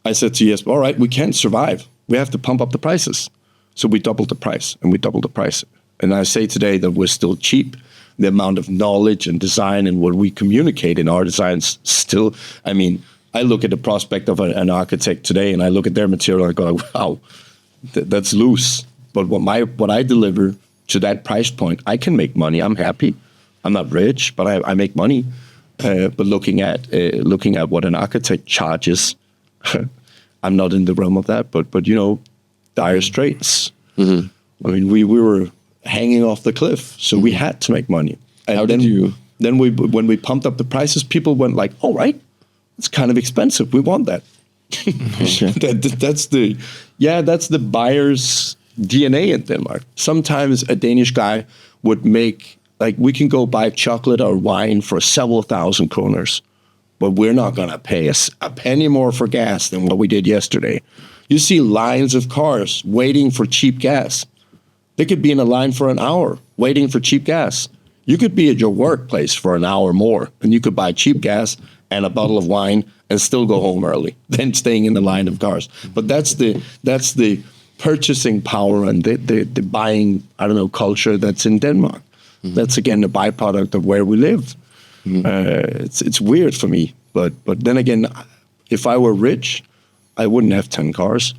S2: I said to Jesper, all right, we can't survive. We have to pump up the prices. So we doubled the price, and we doubled the price. And I say today that we're still cheap. The amount of knowledge and design and what we communicate in our designs still, I mean, I look at the prospect of an architect today, and I look at their material and I go, wow, that's loose. But what I deliver to that price point, I can make money. I'm happy. I'm not rich, but I make money. But looking at what an architect charges, I'm not in the realm of that. But dire straits. I mean, we were hanging off the cliff, so we had to make money. And
S1: How did you?
S2: Then when we pumped up the prices, people went like, "All right, it's kind of expensive. We want that." That's the buyer's DNA in Denmark. Sometimes a Danish guy would make, like, we can go buy chocolate or wine for several thousand kroners, but we're not going to pay a penny more for gas than what we did yesterday. You see lines of cars waiting for cheap gas. They could be in a line for an hour waiting for cheap gas. You could be at your workplace for an hour more, and you could buy cheap gas and a bottle of wine and still go home early than staying in the line of cars. But that's the purchasing power and the buying, I don't know, culture that's in Denmark. That's again a byproduct of where we live. It's weird for me, but then again, if I were rich, I wouldn't have 10 cars.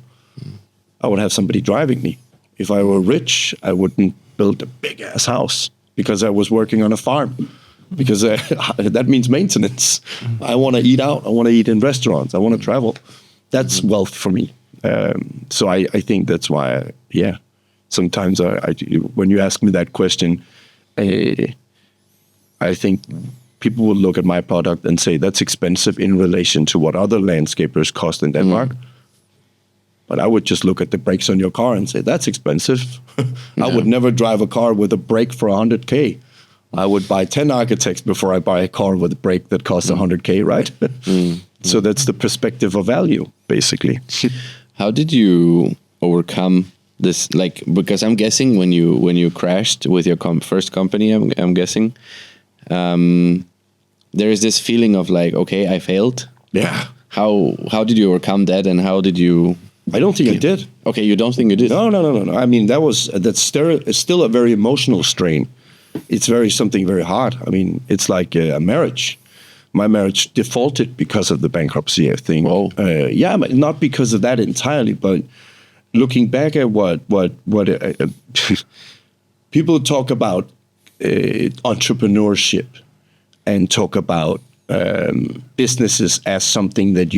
S2: I would have somebody driving me. If I were rich, I wouldn't build a big ass house because I was working on a farm. Because that means maintenance. I want to eat out. I want to eat in restaurants. I want to travel. That's wealth for me. So I think that's why, sometimes when you ask me that question, I think people will look at my product and say that's expensive in relation to what other landscapers cost in Denmark. But I would just look at the brakes on your car and say that's expensive. I would never drive a car with a brake for 100K. I would buy 10 architects before I buy a car with a brake that costs 100K, right? So that's the perspective of value, basically.
S1: How did you overcome this? Like, because I'm guessing when you crashed with your first company, I'm guessing, there is this feeling of like, okay, I failed.
S2: Yeah.
S1: How did you overcome that, and how did you?
S2: I don't think I did.
S1: Okay, you don't think you did?
S2: No. I mean, that's still a very emotional strain. It's something very hard. I mean, it's like a marriage. My marriage defaulted because of the bankruptcy thing.
S1: Whoa.
S2: But not because of that entirely, but looking back at what people talk about entrepreneurship and talk about businesses as something that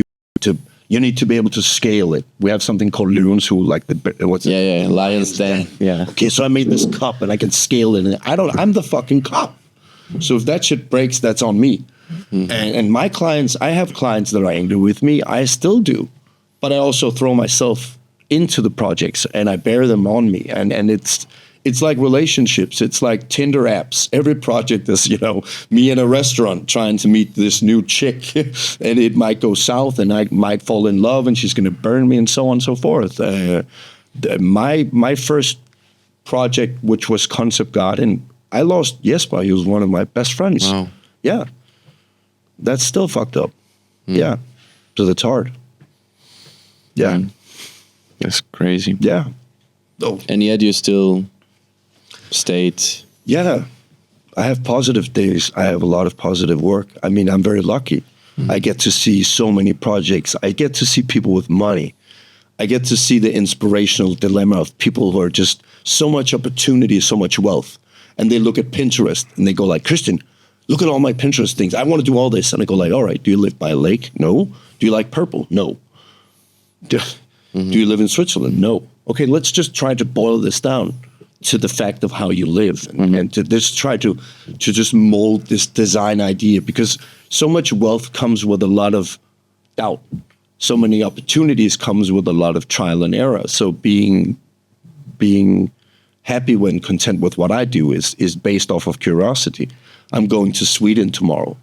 S2: you need to be able to scale it. We have something called loons who like
S1: Lion's Den. Yeah.
S2: Okay, so I made this cup and I can scale it. And I'm the fucking cup. So if that shit breaks, that's on me. And my clients, I have clients that are angry with me. I still do. But I also throw myself into the projects and I bear them on me. And it's like relationships. It's like Tinder apps. Every project is, me in a restaurant trying to meet this new chick, and it might go south, and I might fall in love, and she's going to burn me, and so on and so forth. My first project, which was Concept Garden, I lost Jesper. He was one of my best friends.
S1: Wow.
S2: Yeah, that's still fucked up. Yeah, so that's hard. Yeah,
S1: That's crazy.
S2: yeah. Oh.
S1: And yet you still stayed.
S2: Yeah, I have positive days. I have a lot of positive work. I mean, I'm very lucky. I get to see so many projects. I get to see people with money. I get to see the inspirational dilemma of people who are just so much opportunity, so much wealth. And they look at Pinterest and they go like, Christian, look at all my Pinterest things. I want to do all this. And I go like, all right, do you live by a lake? No. Do you like purple? No. Do you live in Switzerland? No. Okay, let's just try to boil this down to the fact of how you live and to just try to just mold this design idea, because so much wealth comes with a lot of doubt. So many opportunities comes with a lot of trial and error. So being happy when content with what I do is based off of curiosity. I'm going to Sweden tomorrow.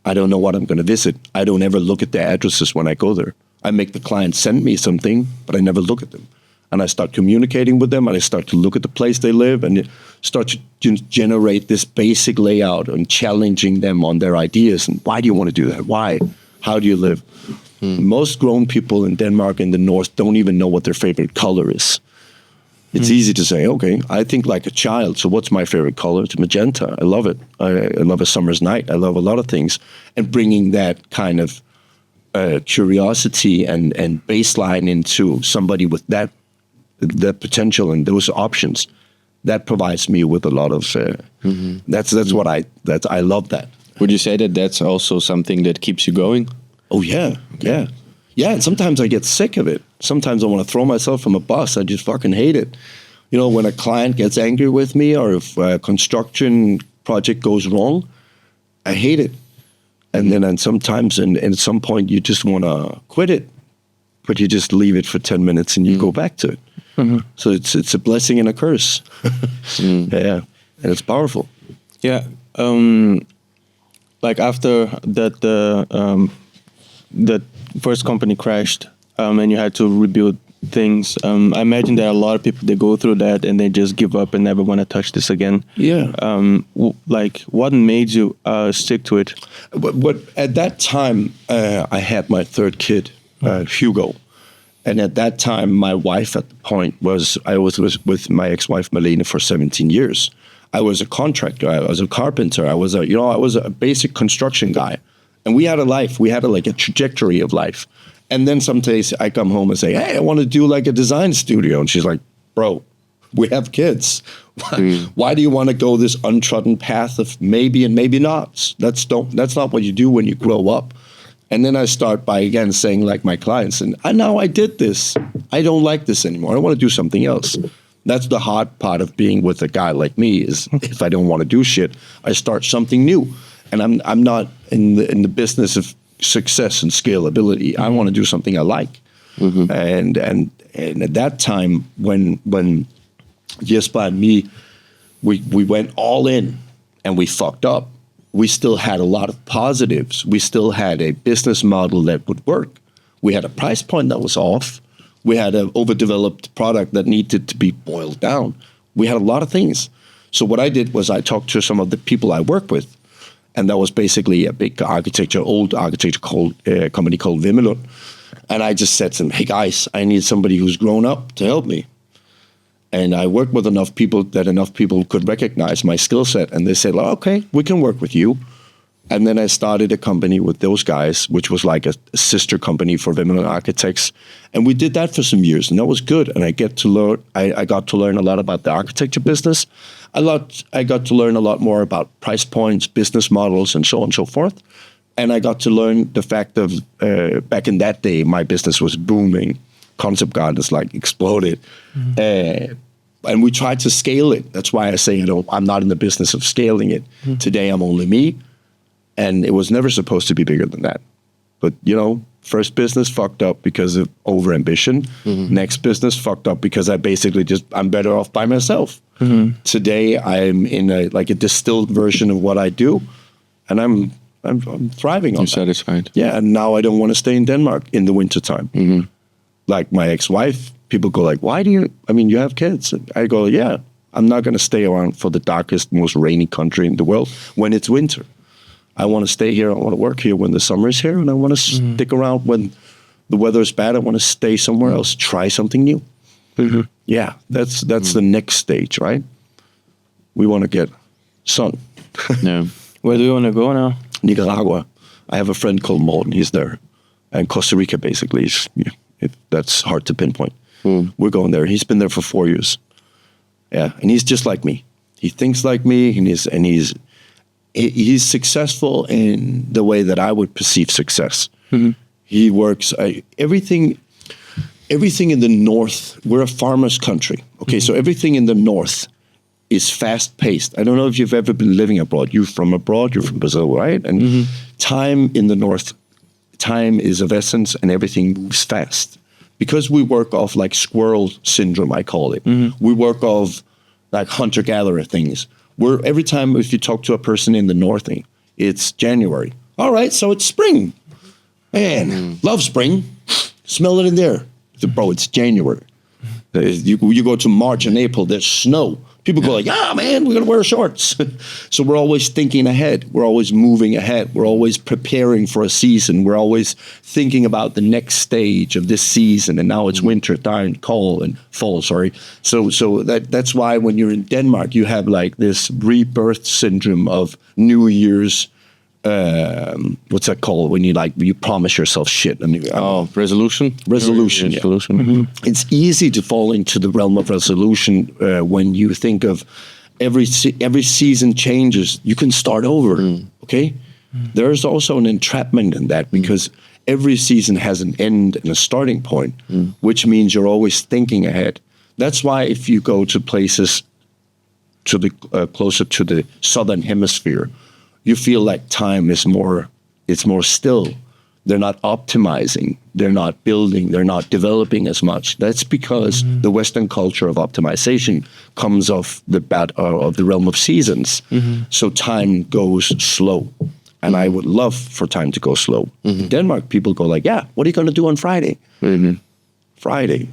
S2: I don't know what I'm going to visit. I don't ever look at the addresses when I go there. I make the client send me something, but I never look at them. And I start communicating with them, and I start to look at the place they live, and start to generate this basic layout and challenging them on their ideas. And why do you want to do that? Why? How do you live? Most grown people in Denmark and the North don't even know what their favorite color is. It's easy to say, okay, I think like a child. So what's my favorite color? It's magenta. I love it. I love a summer's night. I love a lot of things. And bringing that kind of curiosity and baseline into somebody with that potential and those options, that provides me with a lot of that's what I love that.
S1: Would you say that that's also something that keeps you going?
S2: Oh yeah. And sometimes I get sick of it. Sometimes I want to throw myself from a bus. I just fucking hate it. When a client gets angry with me, or if a construction project goes wrong, I hate it. And then sometimes and at some point you just want to quit it, but you just leave it for 10 minutes and you go back to it. So it's a blessing and a curse. Yeah, and it's powerful.
S3: Yeah, like after that, the first company crashed, and you had to rebuild things. I imagine there are a lot of people that go through that and they just give up and never want to touch this again.
S2: Yeah.
S3: Like, what made you stick to it?
S2: But at that time, I had my third kid, Hugo. And at that time, my wife at the point I was with my ex-wife, Malene, for 17 years. I was a contractor. I was a carpenter. I was a basic construction guy. And we had a life. We had a trajectory of life. And then some days I come home and say, hey, I want to do like a design studio. And she's like, bro, we have kids. Why do you want to go this untrodden path of maybe and maybe not? That's not what you do when you grow up. And then I start by, again, saying like my clients, and now I did this. I don't like this anymore. I want to do something else. That's the hard part of being with a guy like me is if I don't want to do shit, I start something new. And I'm not in the business of success and scalability. I want to do something I like. Mm-hmm. And at that time when Jesper and me, we went all in and we fucked up, we still had a lot of positives. We still had a business model that would work. We had a price point that was off. We had an overdeveloped product that needed to be boiled down. We had a lot of things. So what I did was I talked to some of the people I work with, and that was basically a big old architecture company called Vimmelund. And I just said to them, hey guys, I need somebody who's grown up to help me. And I worked with enough people that enough people could recognize my skill set. And they said, well, okay, we can work with you. And then I started a company with those guys, which was like a sister company for Vimmelund Architects. And we did that for some years, and that was good. And I got to learn a lot about the architecture business. I got to learn a lot more about price points, business models, and so on and so forth. And I got to learn the fact of back in that day, my business was booming. Concept gardens like exploded. Mm-hmm. And we tried to scale it. That's why I say, I'm not in the business of scaling it. Mm-hmm. Today, I'm only me. And it was never supposed to be bigger than that. But, first business fucked up because of overambition. Mm-hmm. Next business fucked up because I'm better off by myself. Mm-hmm. Today, I'm in a distilled version of what I do. And I'm thriving on that.
S1: You're satisfied.
S2: Yeah, and now I don't want to stay in Denmark in the wintertime. Mm-hmm. Like my ex-wife, people go like, you have kids. I go, yeah, I'm not going to stay around for the darkest, most rainy country in the world when it's winter. I want to stay here. I want to work here when the summer is here. And I want to stick around when the weather is bad. I want to stay somewhere else, try something new. Mm-hmm. Yeah, that's the next stage, right? We want to get sun.
S3: Yeah. Where do you want to go now?
S2: Nicaragua. I have a friend called Morten. He's there. And Costa Rica, basically, that's hard to pinpoint. We're going there. He's been there for 4 years. Yeah, and he's just like me. He thinks like me, and he's successful in the way that I would perceive success. Mm-hmm. He works everything in the north. We're a farmer's country. Okay, so everything in the north is fast paced. I don't know if you've ever been living abroad. You're from abroad. You're from Brazil, right? And time in the north. Time is of essence, and everything moves fast. Because we work off like squirrel syndrome, I call it. Mm-hmm. We work off like hunter-gatherer things. Every time if you talk to a person in the north, it's January. All right, so it's spring. Man, love spring. Smell it in there. Bro, it's January. You go to March and April, there's snow. People go like, man, we're going to wear shorts. So we're always thinking ahead. We're always moving ahead. We're always preparing for a season. We're always thinking about the next stage of this season. And now it's winter time, fall, sorry. So that's why when you're in Denmark, you have like this rebirth syndrome of New Year's. What's that called when you promise yourself shit?
S1: Resolution.
S2: Resolution. Yeah. Mm-hmm. It's easy to fall into the realm of resolution when you think of every season changes. You can start over. Okay. There's also an entrapment in that because every season has an end and a starting point, which means you're always thinking ahead. That's why if you go to places to the closer to the southern hemisphere, you feel like time is it's more still. They're not optimizing, they're not building, they're not developing as much. That's because the Western culture of optimization comes off the realm of seasons. Mm-hmm. So time goes slow. And I would love for time to go slow. Mm-hmm. In Denmark, people go like, what are you going to do on Friday? Mm-hmm. Friday.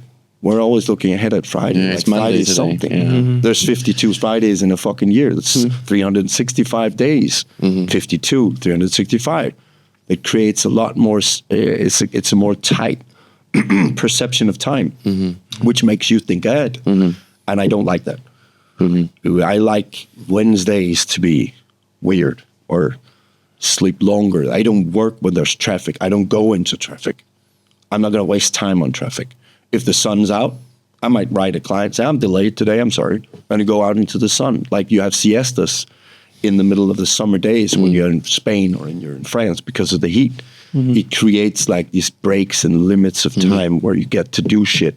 S2: we're always looking ahead at Friday.
S1: Yeah,
S2: like
S1: it's Monday
S2: Friday's
S1: today.
S2: something.
S1: Yeah.
S2: There's 52 Fridays in a fucking year. That's 365 days. 52, 365. It creates a lot more. It's a more tight perception of time, which makes you think ahead. And I don't like that. I like Wednesdays to be weird or sleep longer. I don't work when there's traffic. I don't go into traffic. I'm not going to waste time on traffic. If the sun's out, I might write a client, say, I'm delayed today, I'm sorry. I'm going to go out into the sun. Like you have siestas in the middle of the summer days when you're in Spain or you're in France because of the heat. It creates like these breaks and limits of time where you get to do shit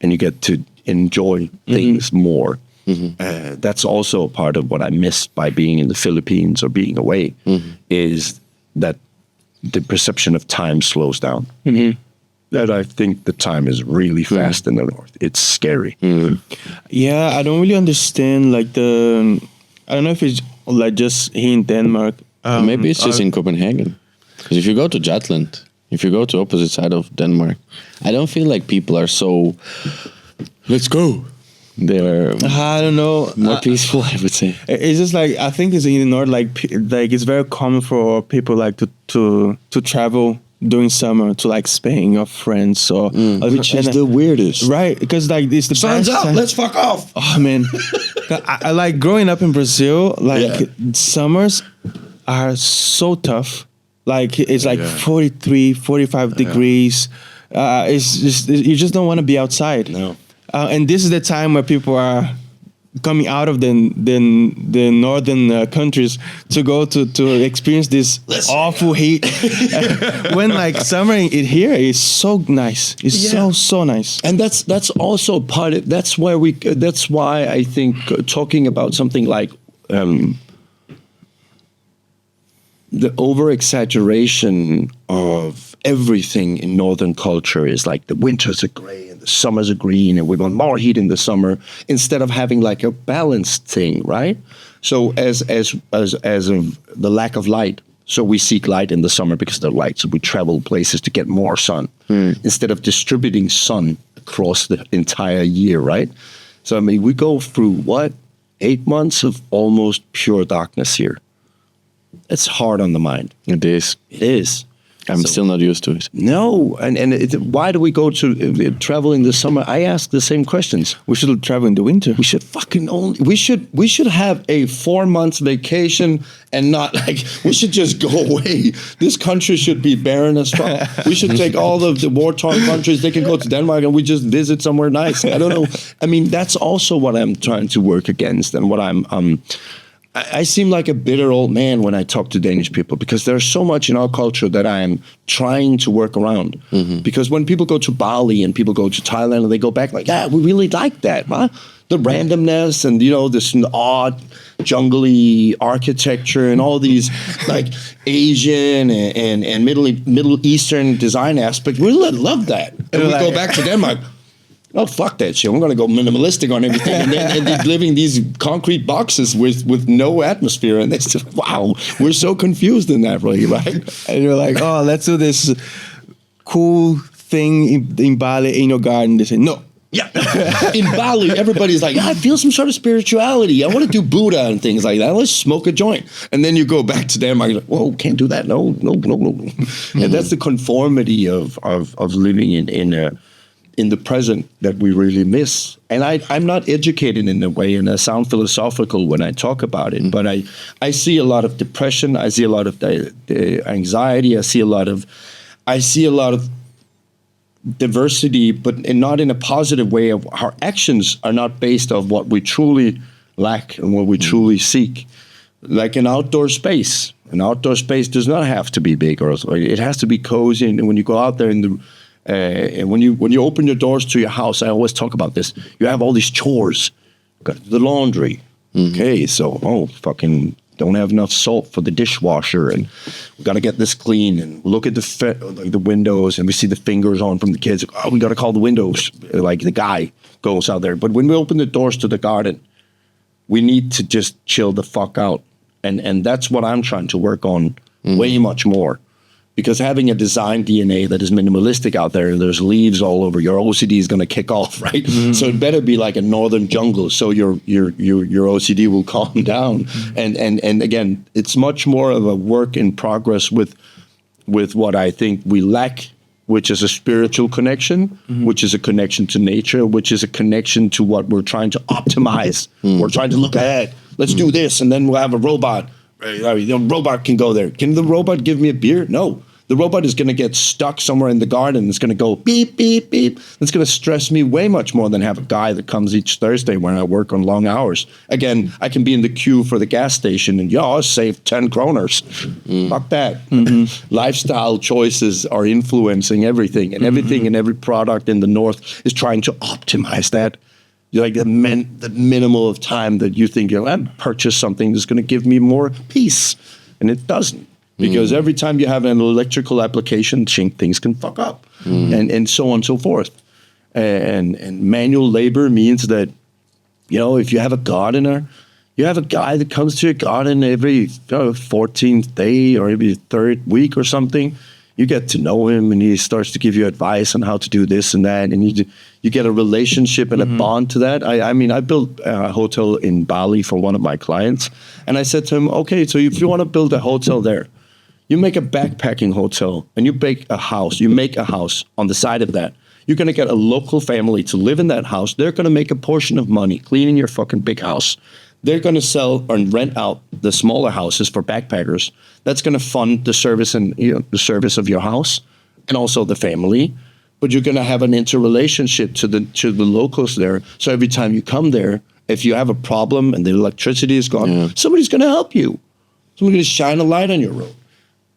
S2: and you get to enjoy things more. That's also a part of what I miss by being in the Philippines or being away is that the perception of time slows down. That I think the time is really fast in the north. It's scary.
S3: Yeah, I don't really understand like I don't know if it's like just here in Denmark.
S1: Maybe it's just in Copenhagen. Because if you go to Jutland, if you go to opposite side of Denmark, I don't feel like people are so, let's go. They're
S3: I don't know.
S1: more peaceful, I would say.
S3: It's just like I think it's in the north, like it's very common for people like to travel during summer to like Spain or France or
S2: Which is the weirdest.
S3: right, because like it's the
S2: Sun's
S3: best
S2: out,
S3: time.
S2: let's fuck off.
S3: Oh man, I like growing up in Brazil. Like summers are so tough. Like it's like 43, 45 degrees. It's just you just don't want to be outside.
S2: No.
S3: And this is the time where people are coming out of the northern countries to go to experience this awful heat. When like summer here is so nice. It's so nice.
S2: And that's also part of that's why I think talking about something like the over exaggeration of everything in northern culture is like the winters are gray and the summers are green and we want more heat in the summer instead of having like a balanced thing, right? So as of the lack of light, so we seek light in the summer because of the light, so we travel places to get more sun instead of distributing sun across the entire year, right? So I mean, we go through 8 months of almost pure darkness here. It's hard on the mind.
S1: It is.
S2: It is.
S1: I'm still not used to it.
S2: No, and why do we go to travel in the summer? I ask the same questions.
S3: We should travel in the winter.
S2: We should we should have a 4 months vacation and not like we should just go away. This country should be barren as fuck. We should take all of the war-torn countries. They can go to Denmark and we just visit somewhere nice. I don't know. I mean, that's also what I'm trying to work against and what I seem like a bitter old man when I talk to Danish people because there's so much in our culture that I am trying to work around. Because when people go to Bali and people go to Thailand and they go back like, we really like that, huh? The randomness and, this odd, jungly architecture and all these like Asian and Middle Eastern design aspects. We love that. And we go back to Denmark. Oh, fuck that shit. I'm going to go minimalistic on everything. And they're living these concrete boxes with no atmosphere. And they say, wow, we're so confused in that way, right?
S3: And you're like, oh, let's do this cool thing in Bali in your garden. They say, no.
S2: Yeah. In Bali, everybody's like, I feel some sort of spirituality. I want to do Buddha and things like that. Let's smoke a joint. And then you go back to Denmark, you're like, whoa, can't do that. No. And that's the conformity of living in the present that we really miss. And I'm not educated in a way, and I sound philosophical when I talk about it, but I see a lot of depression, I see a lot of the anxiety, I see a lot of diversity, but not in a positive way. Of our actions are not based on what we truly lack and what we truly seek. Like an outdoor space. An outdoor space does not have to be big, or it has to be cozy. And when you go out there and when you open your doors to your house, I always talk about this. You have all these chores. Got to do the laundry. Okay, so fucking don't have enough salt for the dishwasher, and we got to get this clean. And look at the windows, and we see the fingers on from the kids. Oh, we got to call the windows. Like the guy goes out there. But when we open the doors to the garden, we need to just chill the fuck out, and that's what I'm trying to work on way much more. Because having a design DNA that is minimalistic out there, and there's leaves all over, your OCD is going to kick off, right? So it better be like a northern jungle, so your OCD will calm down. And again, it's much more of a work in progress with what I think we lack, which is a spiritual connection, which is a connection to nature, which is a connection to what we're trying to optimize. We're trying to look ahead. Let's do this, and then we'll have a robot. The robot can go there. Can the robot give me a beer? No. The robot is going to get stuck somewhere in the garden. It's going to go beep, beep, beep. It's going to stress me way much more than have a guy that comes each Thursday when I work on long hours. Again, I can be in the queue for the gas station and, I'll save 10 kroners. Fuck that. Lifestyle choices are influencing everything, and everything and every product in the North is trying to optimize that. Like the minimal of time that you think, I'd purchase something that's going to give me more peace. And it doesn't. Because every time you have an electrical application, things can fuck up, and so on and so forth. And manual labor means that, if you have a gardener, you have a guy that comes to your garden every 14th day or every third week or something. You get to know him, and he starts to give you advice on how to do this and that, and you get a relationship and a bond to that. I built a hotel in Bali for one of my clients, and I said to him, okay, so if you want to build a hotel there, you make a backpacking hotel, and you make a house on the side of that. You're going to get a local family to live in that house. They're going to make a portion of money cleaning your fucking big house. They're going to sell or rent out the smaller houses for backpackers. That's going to fund the service and the service of your house and also the family. But you're going to have an interrelationship to the locals there. So every time you come there, if you have a problem and the electricity is gone, somebody's going to help you. Somebody's going to shine a light on your road.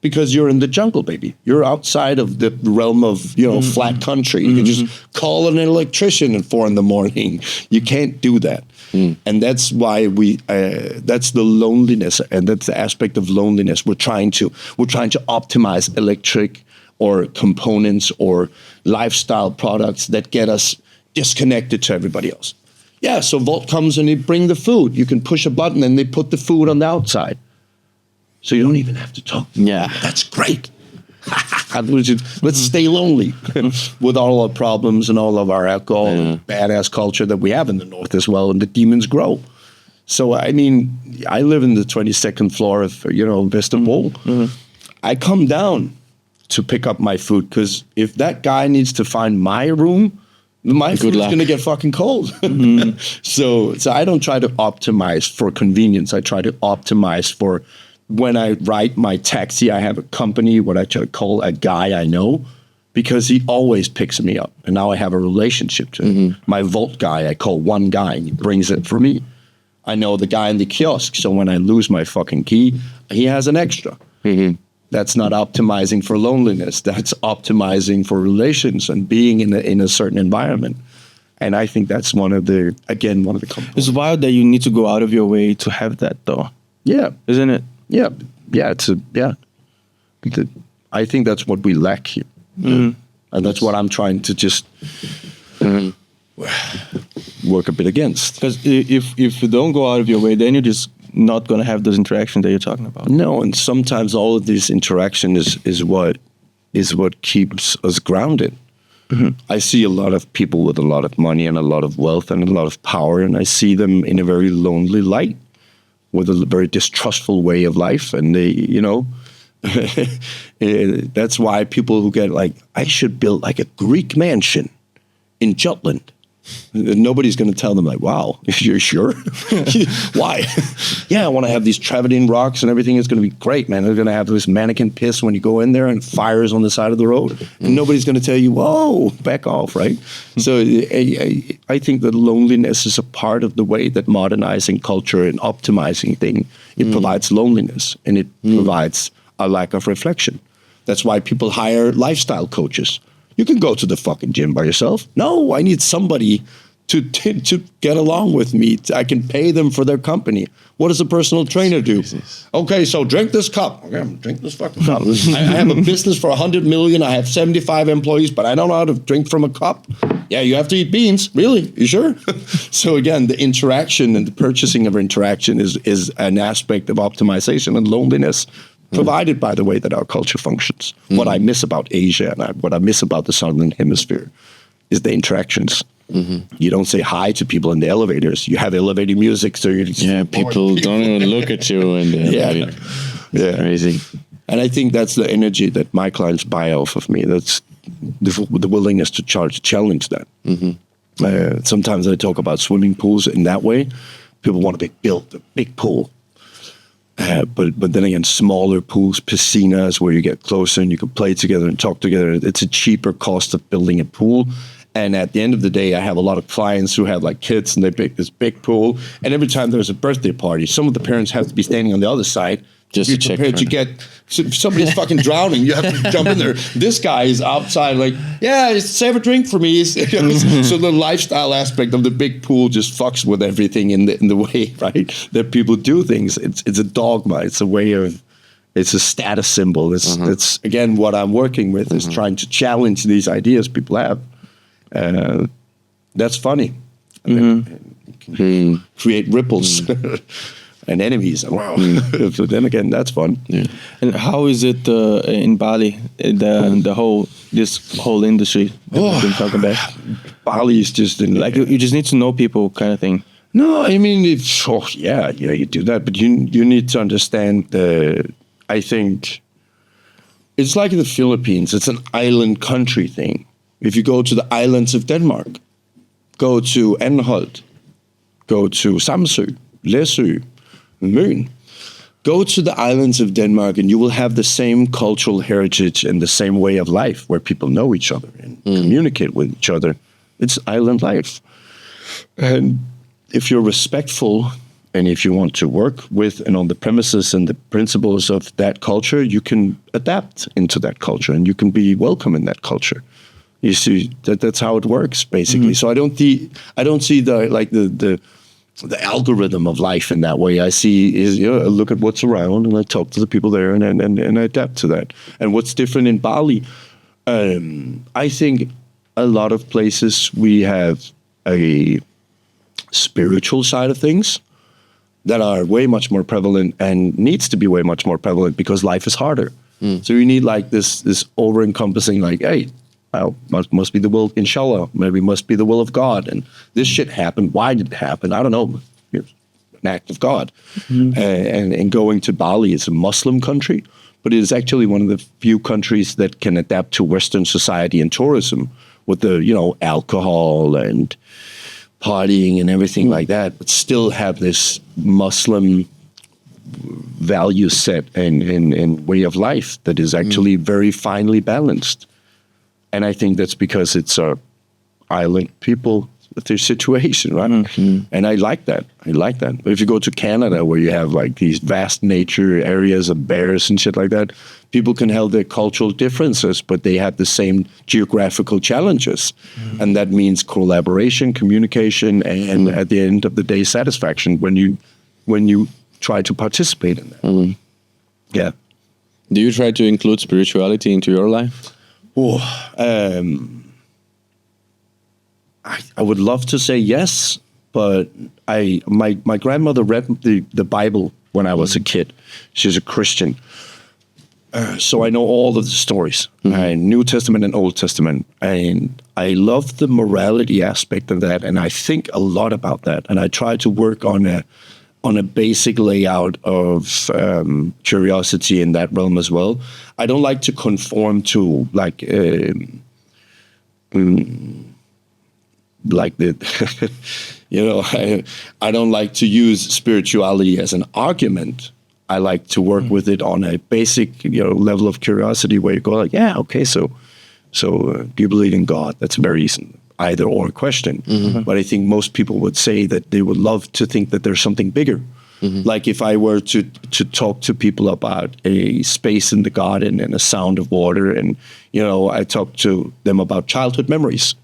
S2: Because you're in the jungle, baby. You're outside of the realm of, flat country. You can just call an electrician at 4 a.m. You can't do that. And that's why that's the loneliness, and that's the aspect of loneliness. We're trying to optimize electric or components or lifestyle products that get us disconnected to everybody else. Yeah, so Volt comes and they bring the food. You can push a button and they put the food on the outside. So you don't even have to talk.
S1: Yeah.
S2: That's great. Let's stay lonely with all our problems and all of our alcohol and badass culture that we have in the North as well, and the demons grow. So, I live in the 22nd floor of, Vista Bowl. I come down to pick up my food because if that guy needs to find my room, my food's going to get fucking cold. So I don't try to optimize for convenience. I try to optimize for when I ride my taxi. I have a company, what I try to call a guy I know, because he always picks me up. And now I have a relationship to him. My Volt guy, I call one guy, and he brings it for me. I know the guy in the kiosk, so when I lose my fucking key, he has an extra. That's not optimizing for loneliness. That's optimizing for relations and being in a certain environment. And I think that's one of the components.
S3: It's wild that you need to go out of your way to have that, though.
S2: Yeah.
S3: Isn't it?
S2: Yeah. I think that's what we lack here. And that's what I'm trying to just work a bit against.
S3: Because if you don't go out of your way, then you're just not going to have those interactions that you're talking about.
S2: No, and sometimes all of this interaction is what keeps us grounded. I see a lot of people with a lot of money and a lot of wealth and a lot of power, and I see them in a very lonely light, with a very distrustful way of life. And they, that's why people who get I should build like a Greek mansion in Jutland. Nobody's going to tell them wow, you're sure? Why? Yeah, I want to have these travertine rocks and everything is going to be great, man. They're going to have this mannequin piss when you go in there and fires on the side of the road. And nobody's going to tell you, whoa, back off, right? So I think that loneliness is a part of the way that modernizing culture and optimizing things, it provides loneliness, and it provides a lack of reflection. That's why people hire lifestyle coaches. You can go to the fucking gym by yourself. No, I need somebody to get along with me. I can pay them for their company. What does a personal trainer do? Okay, so drink this cup. Okay, drink this fucking cup. I have a business for 100 million. I have 75 employees, but I don't know how to drink from a cup. Yeah, you have to eat beans. Really? You sure? So again, the interaction and the purchasing of interaction is an aspect of optimization, and loneliness provided by the way that our culture functions. What I miss about Asia and what I miss about the Southern Hemisphere is the interactions. You don't say hi to people in the elevators. You have elevator music, so you're just
S1: people don't even look at you in the elevator.
S2: Yeah.
S1: Crazy.
S2: And I think that's the energy that my clients buy off of me. That's the willingness to challenge that. Sometimes I talk about swimming pools in that way. People want to build a big pool. But then again, smaller pools, piscinas, where you get closer and you can play together and talk together. It's a cheaper cost of building a pool. And at the end of the day, I have a lot of clients who have like kids and they pick this big pool. And every time there's a birthday party, some of the parents have to be standing on the other side.
S1: Just
S2: be
S1: to check.
S2: Prepared to get, so if somebody's fucking drowning, you have to jump in there. This guy is outside like, yeah, save a drink for me. So the lifestyle aspect of the big pool just fucks with everything in the way, right? That people do things. It's a dogma. It's a way of, it's a status symbol. It's again, what I'm working with is trying to challenge these ideas people have. That's funny. Create ripples and enemies. Wow. So then again, that's fun.
S1: Yeah.
S3: And how is it in Bali? This whole industry that we've been talking about.
S2: Bali is just
S3: Like you just need to know people, kind of thing.
S2: No, I mean, you do that, but you need to understand I think it's like in the Philippines. It's an island country thing. If you go to the islands of Denmark, go to Anholt, go to Samsø, Læsø, Møn, go to the islands of Denmark and you will have the same cultural heritage and the same way of life where people know each other and communicate with each other. It's island life. And if you're respectful and if you want to work with and on the premises and the principles of that culture, you can adapt into that culture and you can be welcome in that culture. You see, that's how it works, basically. So I don't see the algorithm of life in that way. I see I look at what's around and I talk to the people there and I adapt to that. And what's different in Bali, I think a lot of places we have a spiritual side of things that are way much more prevalent and needs to be way much more prevalent because life is harder. So you need like this over-encompassing like, hey, well, must be the will, inshallah, maybe must be the will of God. And this shit happened. Why did it happen? I don't know. It's an act of God. And going to Bali is a Muslim country, but it is actually one of the few countries that can adapt to Western society and tourism with the, alcohol and partying and everything like that, but still have this Muslim value set and way of life that is actually very finely balanced. And I think that's because it's island people with their situation, right? And I like that. But if you go to Canada where you have like these vast nature areas of bears and shit like that, people can have their cultural differences, but they have the same geographical challenges. And that means collaboration, communication, and at the end of the day, satisfaction when you try to participate in that. Yeah.
S1: Do you try to include spirituality into your life?
S2: I would love to say yes, but my grandmother read the Bible when I was a kid. She's a Christian. So I know all of the stories, New Testament and Old Testament. And I love the morality aspect of that. And I think a lot about that. And I try to work on a basic layout of curiosity in that realm as well. I don't like to conform to like I don't like to use spirituality as an argument. I like to work with it on a basic level of curiosity where you go like, yeah, okay, so do you believe in God? That's a very either or question. But I think most people would say that they would love to think that there's something bigger. Like if I were to talk to people about a space in the garden and a sound of water and, I talk to them about childhood memories.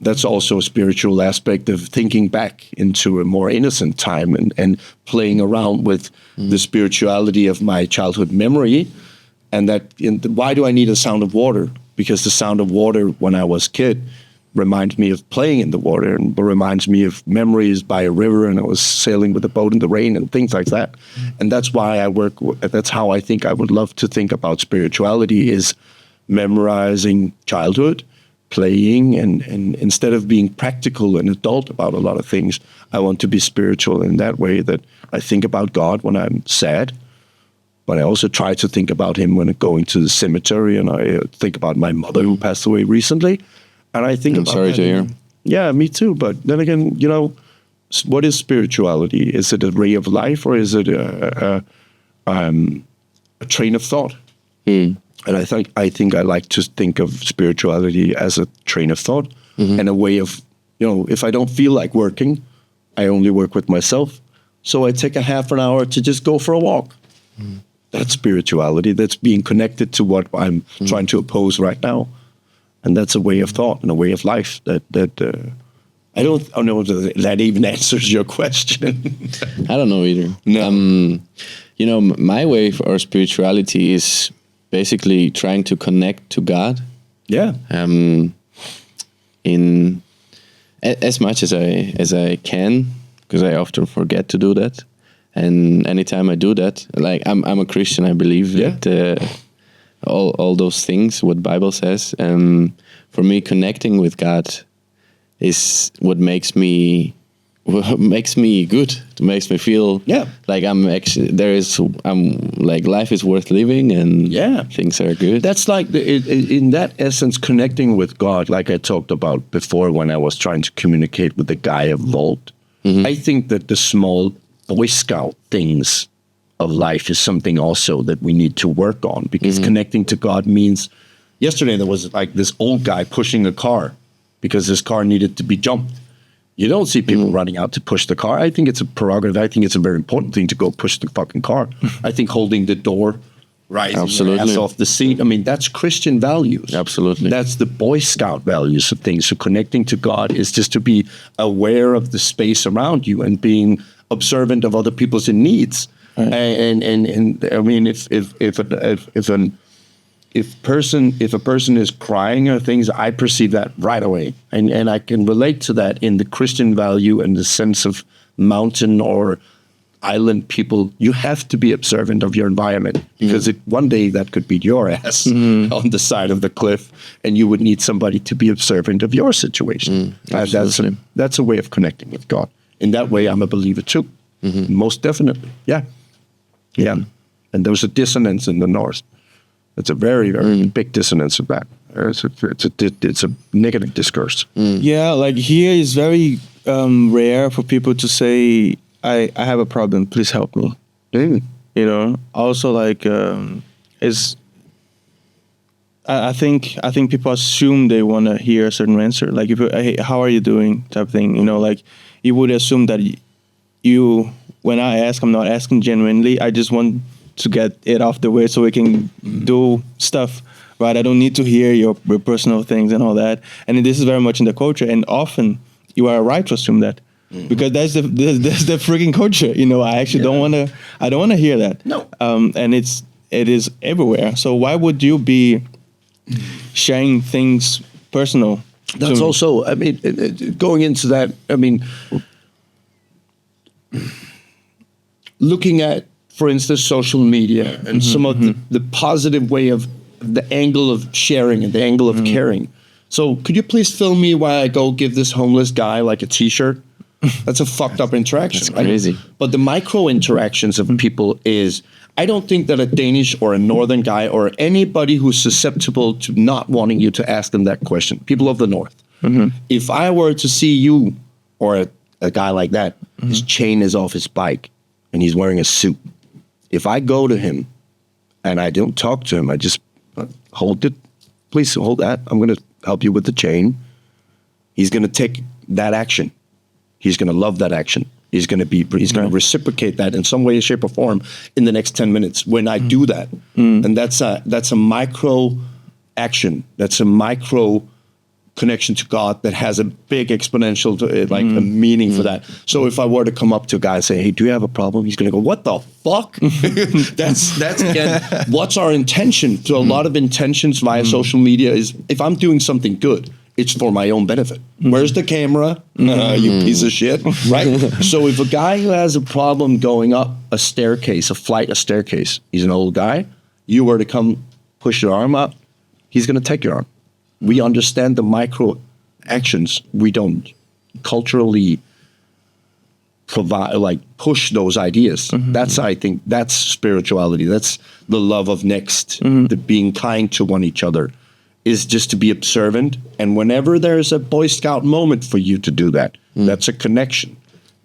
S2: That's also a spiritual aspect of thinking back into a more innocent time and playing around with the spirituality of my childhood memory. And why do I need a sound of water? Because the sound of water when I was a kid reminds me of playing in the water, and reminds me of memories by a river, and I was sailing with a boat in the rain and things like that. And that's why that's how I think I would love to think about spirituality, is memorizing childhood, playing, and instead of being practical and adult about a lot of things, I want to be spiritual in that way, that I think about God when I'm sad, but I also try to think about him when I'm going to the cemetery, and I think about my mother who passed away recently. And I think
S1: I'm
S2: about
S1: sorry
S2: that.
S1: to hear.
S2: Yeah, me too. But then again, what is spirituality? Is it a ray of life, or is it a train of thought? And I think I like to think of spirituality as a train of thought, and a way of, if I don't feel like working, I only work with myself. So I take a half an hour to just go for a walk. That's spirituality. That's being connected to what I'm trying to oppose right now. And that's a way of thought and a way of life that I don't know if that even answers your question.
S1: I don't know either.
S2: No.
S1: My way for spirituality is basically trying to connect to God.
S2: Yeah.
S1: In as much as I can, because I often forget to do that. And anytime I do that, like I'm a Christian, I believe that all those things what Bible says. For me, connecting with God is what makes me good. It makes me feel like I'm like life is worth living, and things are good.
S2: That's like in that essence, connecting with God, like I talked about before when I was trying to communicate with the guy of Volt. I think that the small Boy Scout things of life is something also that we need to work on, because connecting to God means, yesterday there was like this old guy pushing a car because his car needed to be jumped. You don't see people running out to push the car. I think it's a prerogative. I think it's a very important thing to go push the fucking car. I think holding the door, rising your ass off the seat. I mean, that's Christian values.
S1: Absolutely.
S2: That's the Boy Scout values of things. So connecting to God is just to be aware of the space around you and being observant of other people's needs. Right. And I mean, if a person is crying or things, I perceive that right away, and I can relate to that in the Christian value and the sense of mountain or island people. You have to be observant of your environment, because one day that could be your ass on the side of the cliff, and you would need somebody to be observant of your situation. That's a way of connecting with God. In that way, I'm a believer too. Most definitely, yeah. And there's a dissonance in the North. It's a very, very big dissonance of that. It's a negative discourse.
S3: Yeah, like here is very rare for people to say, I have a problem, please help me. Also like I think people assume they want to hear a certain answer. Like, hey, how are you doing, type of thing. Like you would assume that when I ask, I'm not asking genuinely. I just want to get it off the way so we can do stuff, right? I don't need to hear your personal things and all that. And this is very much in the culture. And often you are right to assume that, because that's the freaking culture. I actually don't want to hear that.
S2: No.
S3: And it is everywhere. So why would you be sharing things personal?
S2: That's also, I mean, going into that, I mean, looking at, for instance, social media and some of the positive way of the angle of sharing and the angle of caring. So could you please film me while I go give this homeless guy like a t-shirt? That's a fucked up interaction.
S1: That's crazy.
S2: Right? But the micro interactions of people is, I don't think that a Danish or a Northern guy or anybody who's susceptible to not wanting you to ask them that question, people of the North, if I were to see you or a guy like that, his chain is off his bike and he's wearing a suit. If I go to him and I don't talk to him, I just hold it. Please hold that. I'm going to help you with the chain. He's going to take that action. He's going to love that action. He's going to reciprocate that in some way, shape, or form in the next 10 minutes when I do that. And that's a micro action. That's a micro connection to God that has a big exponential, a meaning for that. So if I were to come up to a guy and say, hey, do you have a problem? He's going to go, what the fuck? That's again, what's our intention? So a lot of intentions via social media is, if I'm doing something good, It's for my own benefit. Where's the camera? You piece of shit, right? So if a guy who has a problem going up a staircase, he's an old guy, you were to come push your arm up, he's going to take your arm. We understand the micro actions. We don't culturally push those ideas. I think that's spirituality. That's the love of next, the being kind to one each other, is just to be observant. And whenever there's a Boy Scout moment for you to do that, that's a connection.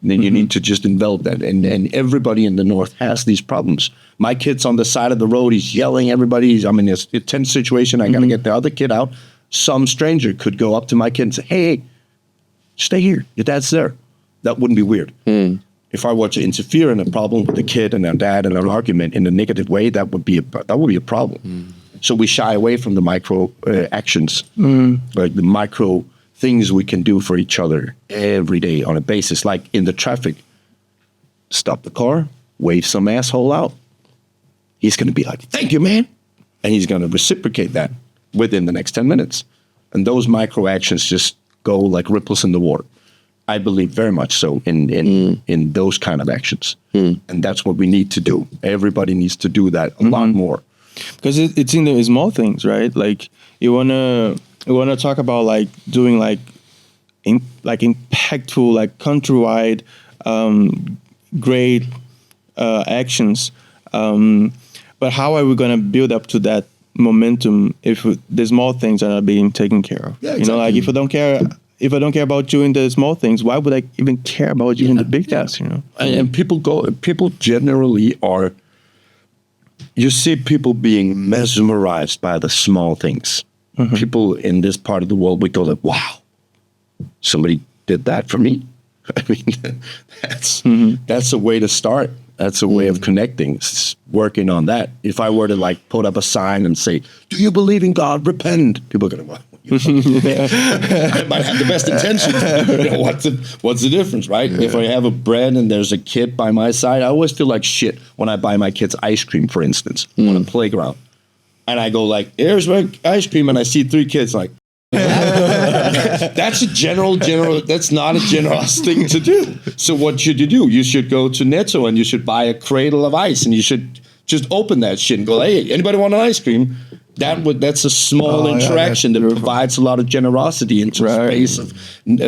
S2: Then you need to just envelop that. And everybody in the North has these problems. My kid's on the side of the road. He's yelling. It's a tense situation. I got to get the other kid out. Some stranger could go up to my kid and say, hey, stay here. Your dad's there. That wouldn't be weird. If I were to interfere in a problem with a kid and a dad and an argument in a negative way, that would be a problem. So we shy away from the micro actions, like the micro things we can do for each other every day on a basis. Like in the traffic, stop the car, wave some asshole out. He's going to be like, thank you, man. And he's going to reciprocate that within the next 10 minutes. And those micro actions just go like ripples in the water. I believe very much so in those kind of actions. And that's what we need to do. Everybody needs to do that a lot more.
S3: Because it's in the small things, right? Like you wanna talk about like doing like impactful, like countrywide, great actions. But how are we gonna build up to that momentum if the small things are not being taken care of?
S2: Yeah, exactly.
S3: You know, like if I don't care about you in the small things, why would I even care about you in the big tasks? You know,
S2: and people generally are. You see people being mesmerized by the small things. People in this part of the world, we go like, wow, somebody did that for me. I mean, that's a way to start. That's a way of connecting, it's working on that. If I were to like put up a sign and say, do you believe in God? Repent. People are going to, well, I might have the best intentions. You know, what's the difference, right? If I have a bread and there's a kid by my side, I always feel like shit when I buy my kids ice cream, for instance, on a playground. And I go like, here's my ice cream, and I see 3 kids like, that's a general, that's not a generous thing to do. So what should you do? You should go to Netto and you should buy a cradle of ice, and you should just open that shit and go, hey, anybody want an ice cream? That's a small interaction that provides a lot of generosity into a space of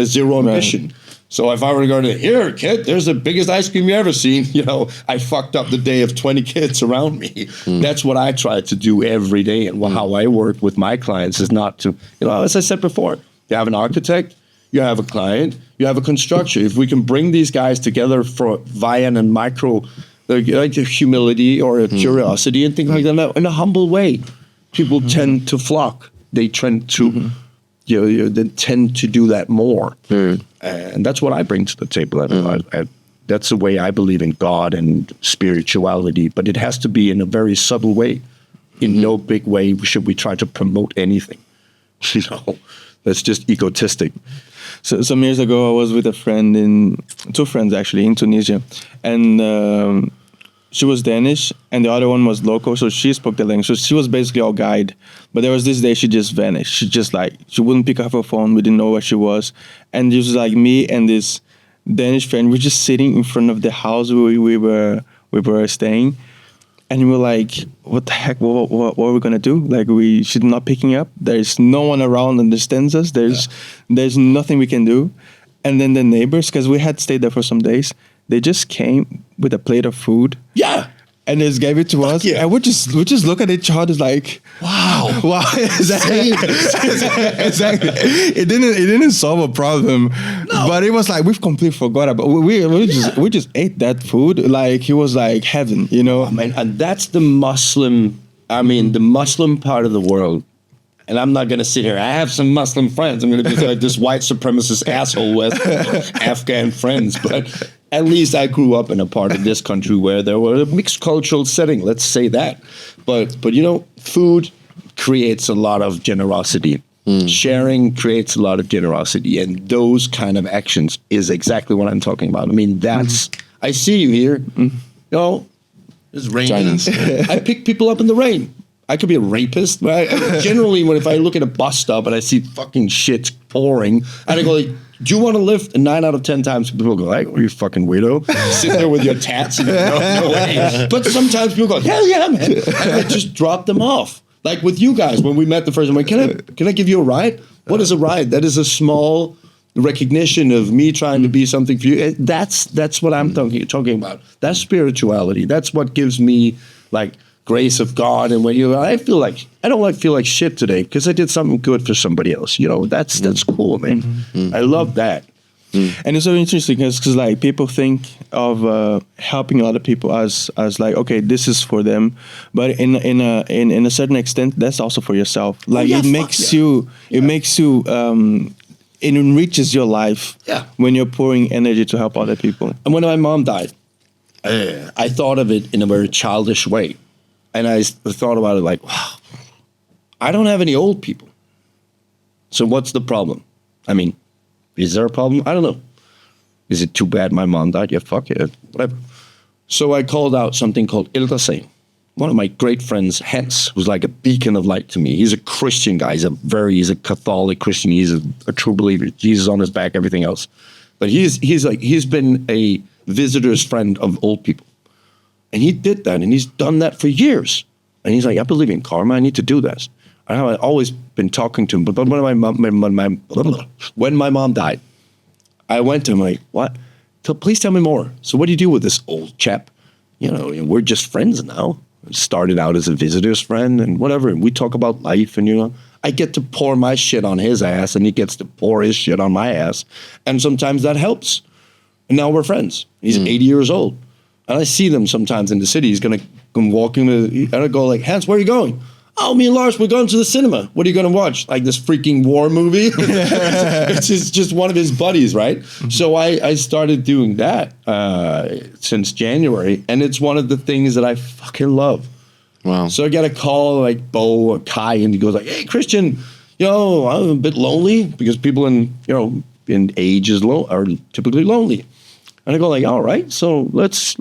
S2: zero ambition. So if I were to go to, here, kid, there's the biggest ice cream you ever seen. You know, I fucked up the day of 20 kids around me. That's what I try to do every day. And how I work with my clients is not to, you know, as I said before, you have an architect, you have a client, you have a constructor. If we can bring these guys together via a micro, like a humility or a curiosity and things like that in a humble way, people tend to flock. They tend to, they tend to do that more. And that's what I bring to the table. That's the way I believe in God and spirituality, but it has to be in a very subtle way. In no big way should we try to promote anything. You know, that's just egotistic.
S3: So some years ago, I was with two friends actually in Tunisia, and she was Danish, and the other one was local, so she spoke the language. So she was basically our guide. But there was this day she just vanished. She wouldn't pick up her phone. We didn't know where she was. And it was like me and this Danish friend were just sitting in front of the house where we were staying. And we were like, what the heck, what are we going to do? Like, she's not picking up. There's no one around that understands us. There's nothing we can do. And then the neighbors, because we had stayed there for some days, they just came with a plate of food.
S2: Yeah.
S3: And they just gave it to us. Yeah. And we just look at each other like, wow. Exactly. It didn't solve a problem. No. But it was like we've completely forgot about we just ate that food like it was like heaven, you know?
S2: I mean, and that's the Muslim part of the world. And I'm not going to sit here. I have some Muslim friends. I'm going to be like this white supremacist asshole with Afghan friends. But at least I grew up in a part of this country where there was a mixed cultural setting. Let's say that. But you know, food creates a lot of generosity. Sharing creates a lot of generosity. And those kind of actions is exactly what I'm talking about. I mean, that's, I see you here. You know, it's raining. I pick people up in the rain. I could be a rapist. But generally, if I look at a bus stop and I see fucking shit pouring, and I go like, do you want to lift? And 9 out of 10 times people go like, are you fucking weirdo? Sit there with your tats and no way. But sometimes people go, hell yeah, man. And I just drop them off. Like with you guys, when we met the first time, I'm like, can I give you a ride? What is a ride? That is a small recognition of me trying to be something for you. That's what I'm talking about. That's spirituality. That's what gives me like grace of God. And when I feel like I don't feel like shit today because I did something good for somebody else. You know, that's cool, man. I love that.
S3: And it's so interesting because like people think of helping other people as like, okay, this is for them, but in a certain extent that's also for yourself. Like it makes you it enriches your life when you're pouring energy to help other people.
S2: And when my mom died, I thought of it in a very childish way. And I thought about it like, wow, I don't have any old people. So what's the problem? I mean, is there a problem? I don't know. Is it too bad my mom died? Yeah, fuck it, whatever. So I called out something called Ældresagen. One of my great friends, Hans, who's like a beacon of light to me. He's a Christian guy. He's a Catholic Christian. He's a true believer. Jesus on his back, everything else. But he's been a visitor's friend of old people. And he did that, and he's done that for years. And he's like, I believe in karma. I need to do this. I've always been talking to him. But when my mom died, I went to him like, what? Please tell me more. So what do you do with this old chap? You know, we're just friends now. Started out as a visitor's friend and whatever. And we talk about life and, you know, I get to pour my shit on his ass and he gets to pour his shit on my ass. And sometimes that helps. And now we're friends. He's 80 years old. And I see them sometimes in the city. He's going to come walking and I go like, Hans, where are you going? Oh, me and Lars, we're going to the cinema. What are you going to watch? Like this freaking war movie? It's just one of his buddies, right? Mm-hmm. So I started doing that since January. And it's one of the things that I fucking love.
S1: Wow.
S2: So I got a call like Bo or Kai and he goes like, hey, Christian, you know, I'm a bit lonely because people in age are typically lonely. And I go like, all right, so let's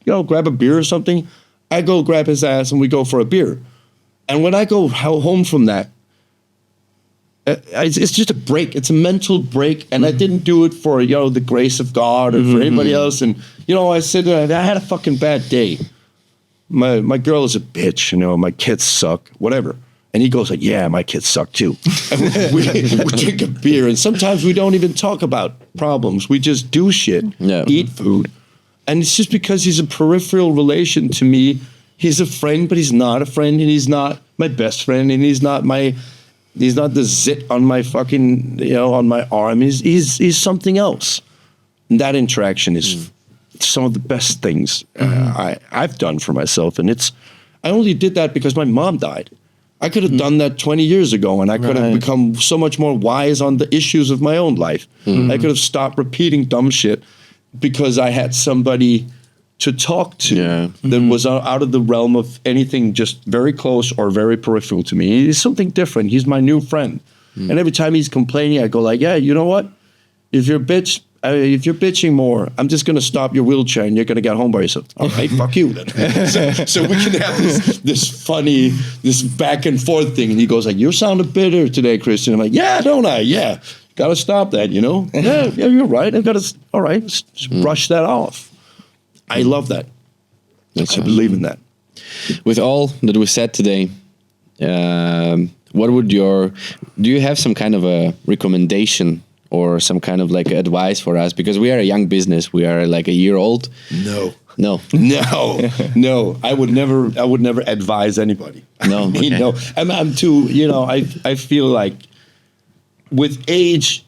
S2: grab a beer or something. I go grab his ass and we go for a beer. And when I go home from that, it's just a break. It's a mental break. And I didn't do it for, the grace of God or for anybody else. And, I said, I had a fucking bad day. My girl is a bitch, my kids suck, whatever. And he goes like, yeah, my kids suck too. And we drink a beer. And sometimes we don't even talk about problems. We just do shit, eat food. And it's just because he's a peripheral relation to me. He's a friend, but he's not a friend, and he's not my best friend, and he's not the zit on my fucking, on my arm. He's something else. And that interaction is some of the best things I've done for myself. And I only did that because my mom died. I could have done that 20 years ago, and I could have become so much more wise on the issues of my own life. I could have stopped repeating dumb shit because I had somebody to talk to that was out of the realm of anything just very close or very peripheral to me. He's something different. He's my new friend. And every time he's complaining, I go like, yeah, you know what? If you're bitching more, I'm just going to stop your wheelchair and you're going to get home by yourself. All right, fuck you then. so we can have this back and forth thing. And he goes like, you sounded bitter today, Christian. I'm like, yeah, don't I? Yeah. Got to stop that, Yeah, you're right. I've got to, all right, just brush that off. I love that. I believe in that.
S1: With all that we said today, do you have some kind of a recommendation or some kind of like advice for us? Because we are a young business. We are like a year old.
S2: No.
S1: No.
S2: I would never advise anybody.
S1: No. Okay.
S2: No. I'm too, I feel like with age,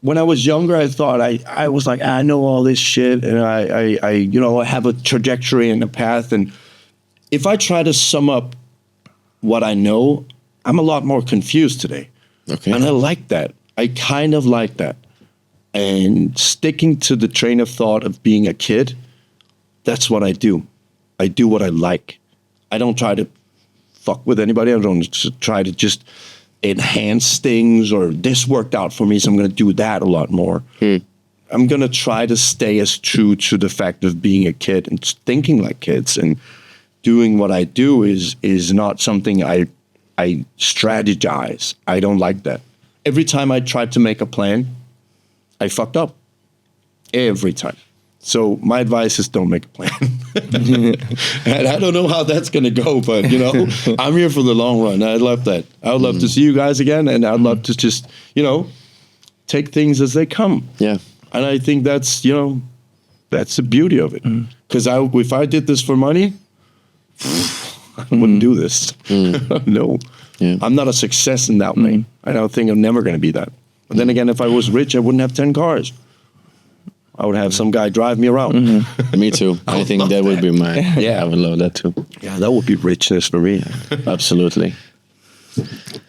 S2: when I was younger, I thought I was like, I know all this shit, and I have a trajectory and a path. And if I try to sum up what I know, I'm a lot more confused today.
S1: Okay.
S2: And I like that. I kind of like that. And sticking to the train of thought of being a kid, that's what I do. I do what I like. I don't try to fuck with anybody. I don't try to just enhance things or this worked out for me, so I'm going to do that a lot more. I'm going to try to stay as true to the fact of being a kid and thinking like kids and doing what I do is not something I strategize. I don't like that. Every time I tried to make a plan, I fucked up. Every time. So my advice is don't make a plan. And I don't know how that's going to go, but you know, I'm here for the long run. I love that. I would love to see you guys again, and I'd love to just, you know, take things as they come.
S1: Yeah.
S2: And I think that's, you know, that's the beauty of it. Because if I did this for money, I wouldn't do this. No.
S1: Yeah.
S2: I'm not a success in that way. I don't think I'm never going to be that. But then again, if I was rich, I wouldn't have 10 cars. I would have some guy drive me around.
S1: Me too. I think that would be my. Yeah, I would love that too.
S2: Yeah, that would be richness for me.
S1: Absolutely.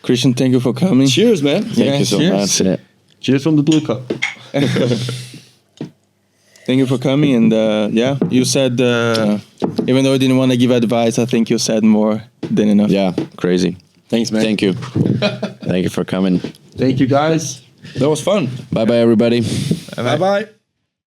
S3: Christian, thank you for coming.
S2: Cheers, man.
S1: Thank you so
S3: cheers.
S1: much.
S2: Cheers from the blue cup.
S3: Thank you for coming. And yeah, you said, even though you didn't want to give advice, I think you said more than enough.
S1: Yeah, crazy.
S2: Thanks, man.
S1: Thank you. Thank you for coming.
S2: Thank you, guys. That was fun.
S1: Bye bye, everybody.
S2: Bye-bye.